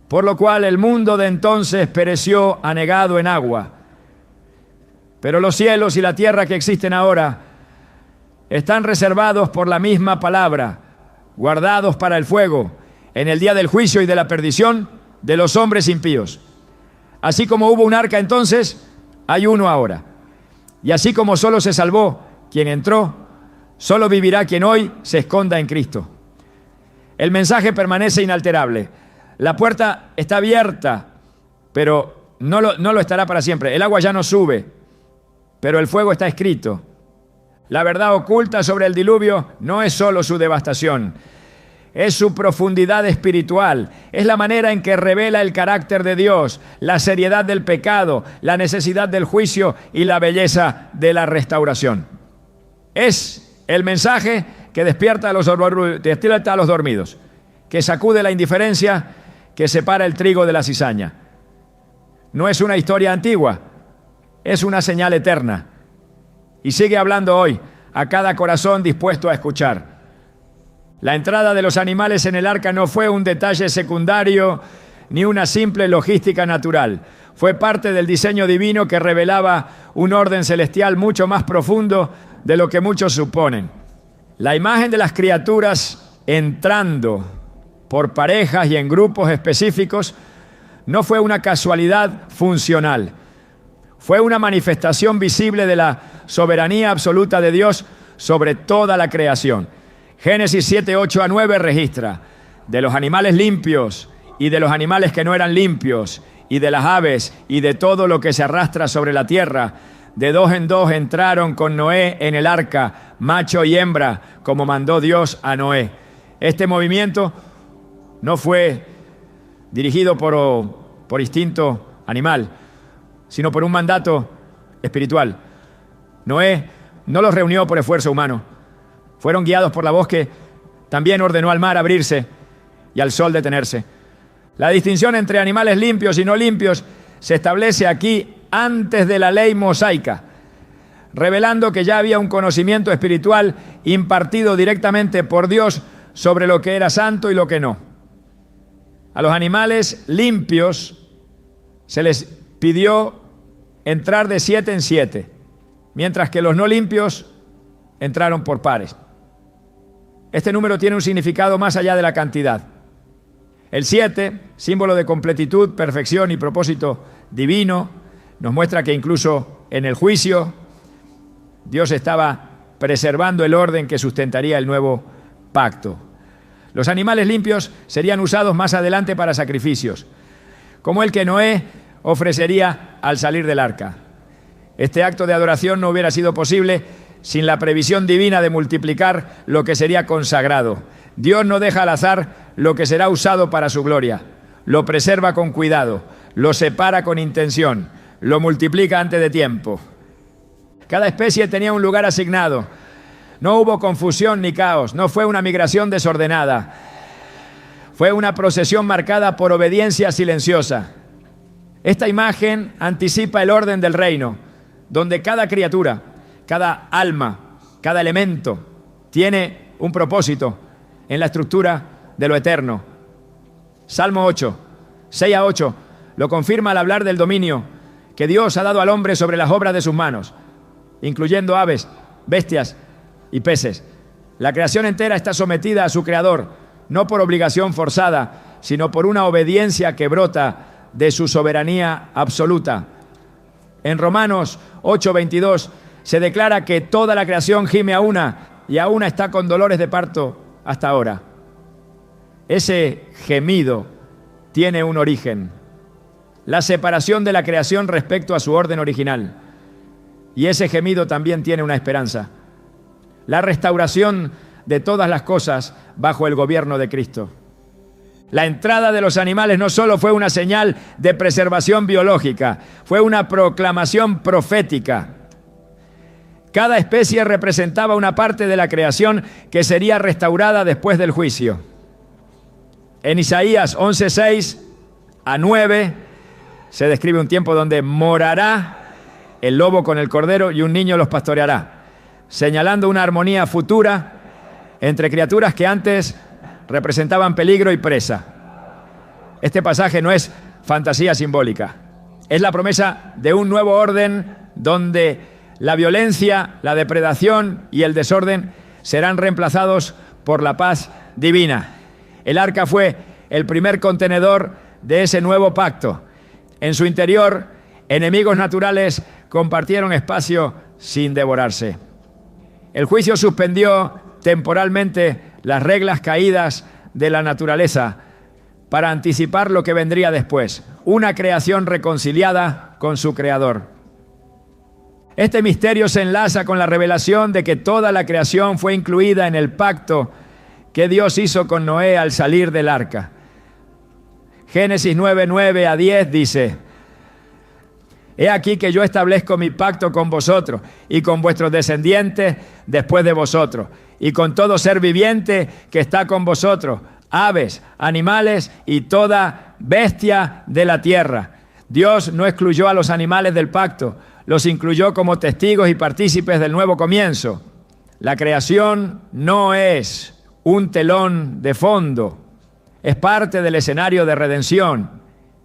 Por lo cual el mundo de entonces pereció anegado en agua. Pero los cielos y la tierra que existen ahora están reservados por la misma palabra, guardados para el fuego, en el día del juicio y de la perdición de los hombres impíos. Así como hubo un arca entonces, hay uno ahora. Y así como solo se salvó quien entró, solo vivirá quien hoy se esconda en Cristo. El mensaje permanece inalterable. La puerta está abierta, pero no lo estará para siempre. El agua ya no sube, pero el fuego está escrito. La verdad oculta sobre el diluvio no es solo su devastación, es su profundidad espiritual, es la manera en que revela el carácter de Dios, la seriedad del pecado, la necesidad del juicio y la belleza de la restauración. Es el mensaje que despierta a los dormidos, que sacude la indiferencia, que separa el trigo de la cizaña. No es una historia antigua, es una señal eterna. Y sigue hablando hoy a cada corazón dispuesto a escuchar. La entrada de los animales en el arca no fue un detalle secundario ni una simple logística natural. Fue parte del diseño divino que revelaba un orden celestial mucho más profundo de lo que muchos suponen. La imagen de las criaturas entrando por parejas y en grupos específicos no fue una casualidad funcional. Fue una manifestación visible de la soberanía absoluta de Dios sobre toda la creación. Génesis 7, 8 a 9 registra: de los animales limpios y de los animales que no eran limpios, y de las aves y de todo lo que se arrastra sobre la tierra, de dos en dos entraron con Noé en el arca, macho y hembra, como mandó Dios a Noé. Este movimiento no fue dirigido por instinto animal, sino por un mandato espiritual. Noé no los reunió por esfuerzo humano. Fueron guiados por la voz que también ordenó al mar abrirse y al sol detenerse. La distinción entre animales limpios y no limpios se establece aquí antes de la ley mosaica, revelando que ya había un conocimiento espiritual impartido directamente por Dios sobre lo que era santo y lo que no. A los animales limpios se les pidió entrar de 7 en 7, mientras que los no limpios entraron por pares. Este número tiene un significado más allá de la cantidad. El 7, símbolo de completitud, perfección y propósito divino, nos muestra que incluso en el juicio Dios estaba preservando el orden que sustentaría el nuevo pacto. Los animales limpios serían usados más adelante para sacrificios, como el que Noé ofrecería al salir del arca. Este acto de adoración no hubiera sido posible sin la previsión divina de multiplicar lo que sería consagrado. Dios no deja al azar lo que será usado para su gloria. Lo preserva con cuidado, lo separa con intención, lo multiplica antes de tiempo. Cada especie tenía un lugar asignado. No hubo confusión ni caos, no fue una migración desordenada. Fue una procesión marcada por obediencia silenciosa. Esta imagen anticipa el orden del reino, donde cada criatura, cada alma, cada elemento tiene un propósito en la estructura de lo eterno. Salmo 8, 6 a 8, lo confirma al hablar del dominio que Dios ha dado al hombre sobre las obras de sus manos, incluyendo aves, bestias y peces. La creación entera está sometida a su Creador, no por obligación forzada, sino por una obediencia que brota de su soberanía absoluta. En Romanos 8:22 se declara que toda la creación gime a una y a una está con dolores de parto hasta ahora. Ese gemido tiene un origen: la separación de la creación respecto a su orden original. Y ese gemido también tiene una esperanza: la restauración de todas las cosas bajo el gobierno de Cristo. La entrada de los animales no solo fue una señal de preservación biológica, fue una proclamación profética. Cada especie representaba una parte de la creación que sería restaurada después del juicio. En Isaías 11:6 a 9 se describe un tiempo donde morará el lobo con el cordero y un niño los pastoreará, señalando una armonía futura entre criaturas que antes representaban peligro y presa. Este pasaje no es fantasía simbólica, es la promesa de un nuevo orden donde la violencia, la depredación y el desorden serán reemplazados por la paz divina. El arca fue el primer contenedor de ese nuevo pacto. En su interior, enemigos naturales compartieron espacio sin devorarse. El juicio suspendió temporalmente las reglas caídas de la naturaleza para anticipar lo que vendría después, una creación reconciliada con su creador. Este misterio se enlaza con la revelación de que toda la creación fue incluida en el pacto que Dios hizo con Noé al salir del arca. Génesis 9:9 a 10 dice: He aquí que yo establezco mi pacto con vosotros y con vuestros descendientes después de vosotros, y con todo ser viviente que está con vosotros, aves, animales y toda bestia de la tierra. Dios no excluyó a los animales del pacto, los incluyó como testigos y partícipes del nuevo comienzo. La creación no es un telón de fondo, es parte del escenario de redención.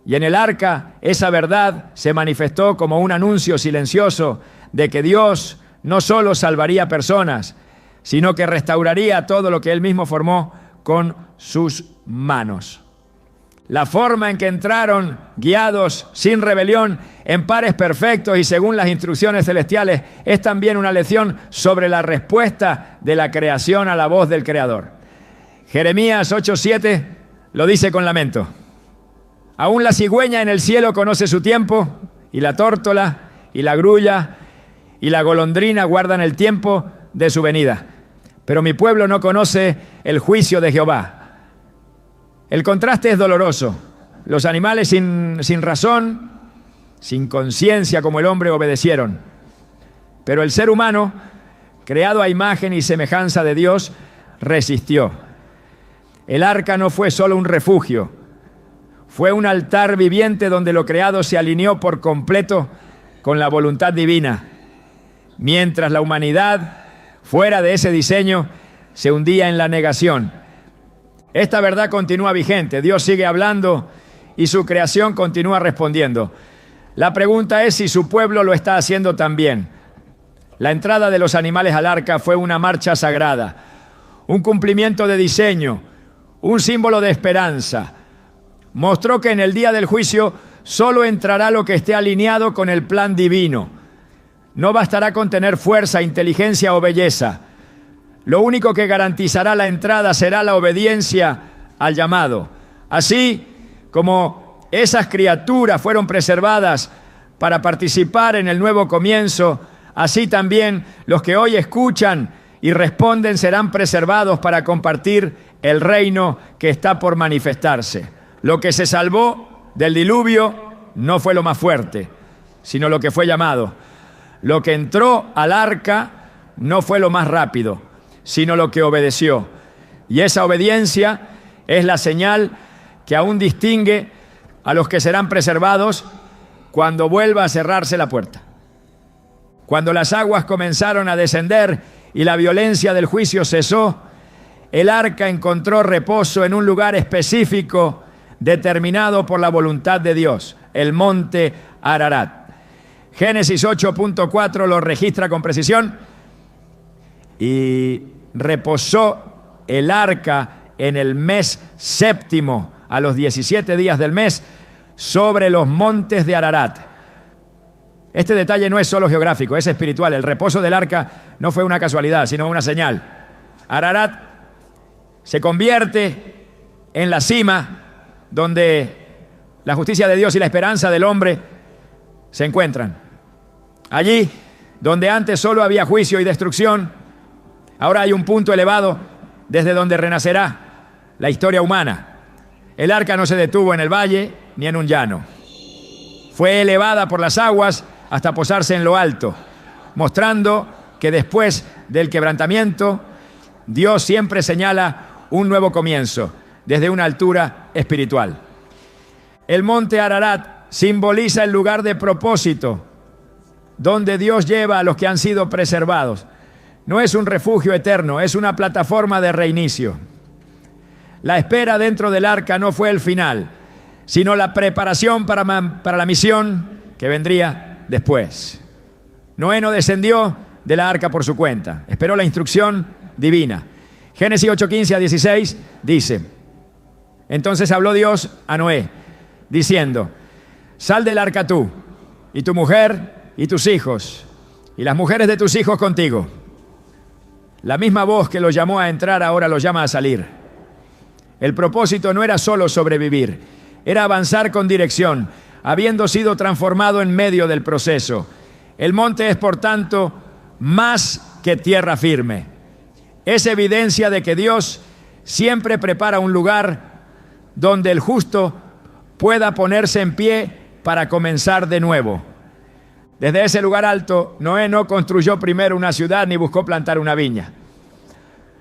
Y en el arca esa verdad se manifestó como un anuncio silencioso de que Dios no solo salvaría personas, sino que restauraría todo lo que Él mismo formó con sus manos. La forma en que entraron, guiados, sin rebelión, en pares perfectos y según las instrucciones celestiales, es también una lección sobre la respuesta de la creación a la voz del Creador. Jeremías 8:7 lo dice con lamento. Aún la cigüeña en el cielo conoce su tiempo, y la tórtola, y la grulla, y la golondrina guardan el tiempo de su venida. Pero mi pueblo no conoce el juicio de Jehová. El contraste es doloroso. Los animales sin razón, sin conciencia como el hombre, obedecieron. Pero el ser humano, creado a imagen y semejanza de Dios, resistió. El arca no fue solo un refugio, fue un altar viviente donde lo creado se alineó por completo con la voluntad divina, mientras la humanidad, fuera de ese diseño, se hundía en la negación. Esta verdad continúa vigente, Dios sigue hablando y su creación continúa respondiendo. La pregunta es si su pueblo lo está haciendo también. La entrada de los animales al arca fue una marcha sagrada, un cumplimiento de diseño, un símbolo de esperanza. Mostró que en el día del juicio solo entrará lo que esté alineado con el plan divino. No bastará con tener fuerza, inteligencia o belleza. Lo único que garantizará la entrada será la obediencia al llamado. Así como esas criaturas fueron preservadas para participar en el nuevo comienzo, así también los que hoy escuchan y responden serán preservados para compartir el reino que está por manifestarse. Lo que se salvó del diluvio no fue lo más fuerte, sino lo que fue llamado. Lo que entró al arca no fue lo más rápido, sino lo que obedeció. Y esa obediencia es la señal que aún distingue a los que serán preservados cuando vuelva a cerrarse la puerta. Cuando las aguas comenzaron a descender y la violencia del juicio cesó, el arca encontró reposo en un lugar específico determinado por la voluntad de Dios, el monte Ararat. Génesis 8.4 lo registra con precisión. Y reposó el arca en el mes séptimo, a los 17 días del mes, sobre los montes de Ararat. Este detalle no es solo geográfico, es espiritual. El reposo del arca no fue una casualidad, sino una señal. Ararat se convierte en la cima donde la justicia de Dios y la esperanza del hombre se encuentran. Allí, donde antes solo había juicio y destrucción, ahora hay un punto elevado desde donde renacerá la historia humana. El arca no se detuvo en el valle ni en un llano. Fue elevada por las aguas hasta posarse en lo alto, mostrando que después del quebrantamiento, Dios siempre señala un nuevo comienzo desde una altura espiritual. El monte Ararat simboliza el lugar de propósito donde Dios lleva a los que han sido preservados. no es un refugio eterno, es una plataforma de reinicio. La espera dentro del arca no fue el final, sino la preparación para la misión que vendría después. Noé no descendió de la arca por su cuenta, esperó la instrucción divina. Génesis 8:15 a 16 dice: entonces habló Dios a Noé, diciendo: sal del arca tú, y tu mujer, y tus hijos, y las mujeres de tus hijos contigo. La misma voz que los llamó a entrar ahora los llama a salir. El propósito no era solo sobrevivir, era avanzar con dirección, habiendo sido transformado en medio del proceso. El monte es, por tanto, más que tierra firme. Es evidencia de que Dios siempre prepara un lugar donde el justo pueda ponerse en pie para comenzar de nuevo. Desde ese lugar alto, Noé no construyó primero una ciudad ni buscó plantar una viña.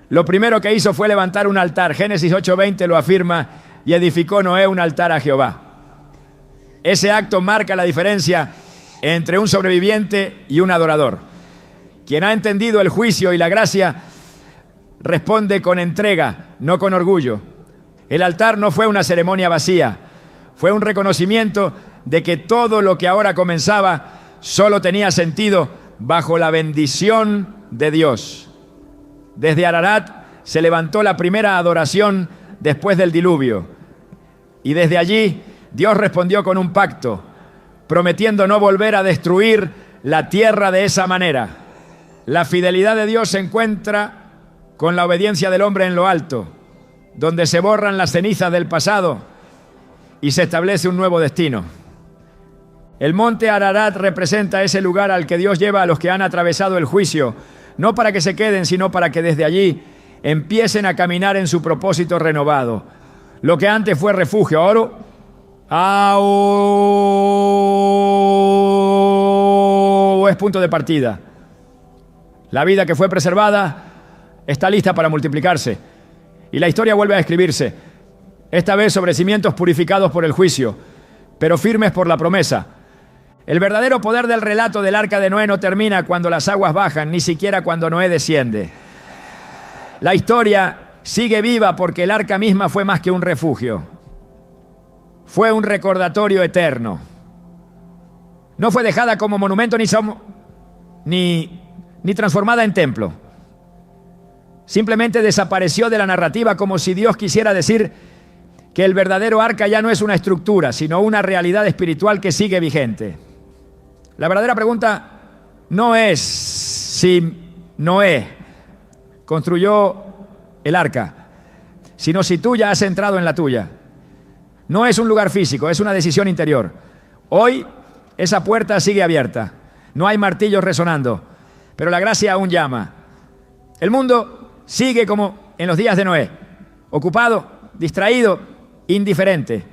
Lo primero que hizo fue levantar un altar. Génesis 8:20 lo afirma: y edificó Noé un altar a Jehová. Ese acto marca la diferencia entre un sobreviviente y un adorador. Quien ha entendido el juicio y la gracia responde con entrega, no con orgullo. El altar no fue una ceremonia vacía, fue un reconocimiento de que todo lo que ahora comenzaba solo tenía sentido bajo la bendición de Dios. Desde Ararat se levantó la primera adoración después del diluvio. Y desde allí Dios respondió con un pacto, prometiendo no volver a destruir la tierra de esa manera. La fidelidad de Dios se encuentra con la obediencia del hombre en lo alto, donde se borran las cenizas del pasado y se establece un nuevo destino. El monte Ararat representa ese lugar al que Dios lleva a los que han atravesado el juicio, no para que se queden, sino para que desde allí empiecen a caminar en su propósito renovado. Lo que antes fue refugio, ahora es punto de partida. La vida que fue preservada está lista para multiplicarse. Y la historia vuelve a escribirse, esta vez sobre cimientos purificados por el juicio, pero firmes por la promesa. El verdadero poder del relato del arca de Noé no termina cuando las aguas bajan, ni siquiera cuando Noé desciende. La historia sigue viva porque el arca misma fue más que un refugio. Fue un recordatorio eterno. No fue dejada como monumento ni transformada en templo. Simplemente desapareció de la narrativa como si Dios quisiera decir que el verdadero arca ya no es una estructura, sino una realidad espiritual que sigue vigente. La verdadera pregunta no es si Noé construyó el arca, sino si tú ya has entrado en la tuya. No es un lugar físico, es una decisión interior. Hoy esa puerta sigue abierta, no hay martillos resonando, pero la gracia aún llama. El mundo sigue como en los días de Noé, ocupado, distraído, indiferente.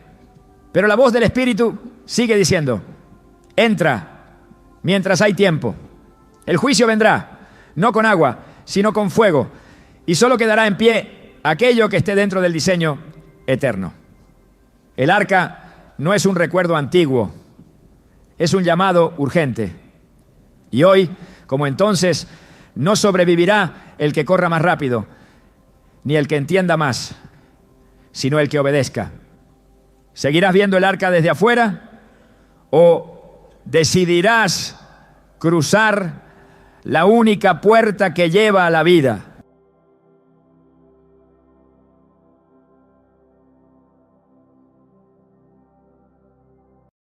Pero la voz del Espíritu sigue diciendo: entra mientras hay tiempo. El juicio vendrá, no con agua, sino con fuego, y solo quedará en pie aquello que esté dentro del diseño eterno. El arca no es un recuerdo antiguo, es un llamado urgente. Y hoy, como entonces, no sobrevivirá el que corra más rápido, ni el que entienda más, sino el que obedezca. ¿Seguirás viendo el arca desde afuera o decidirás cruzar la única puerta que lleva a la vida?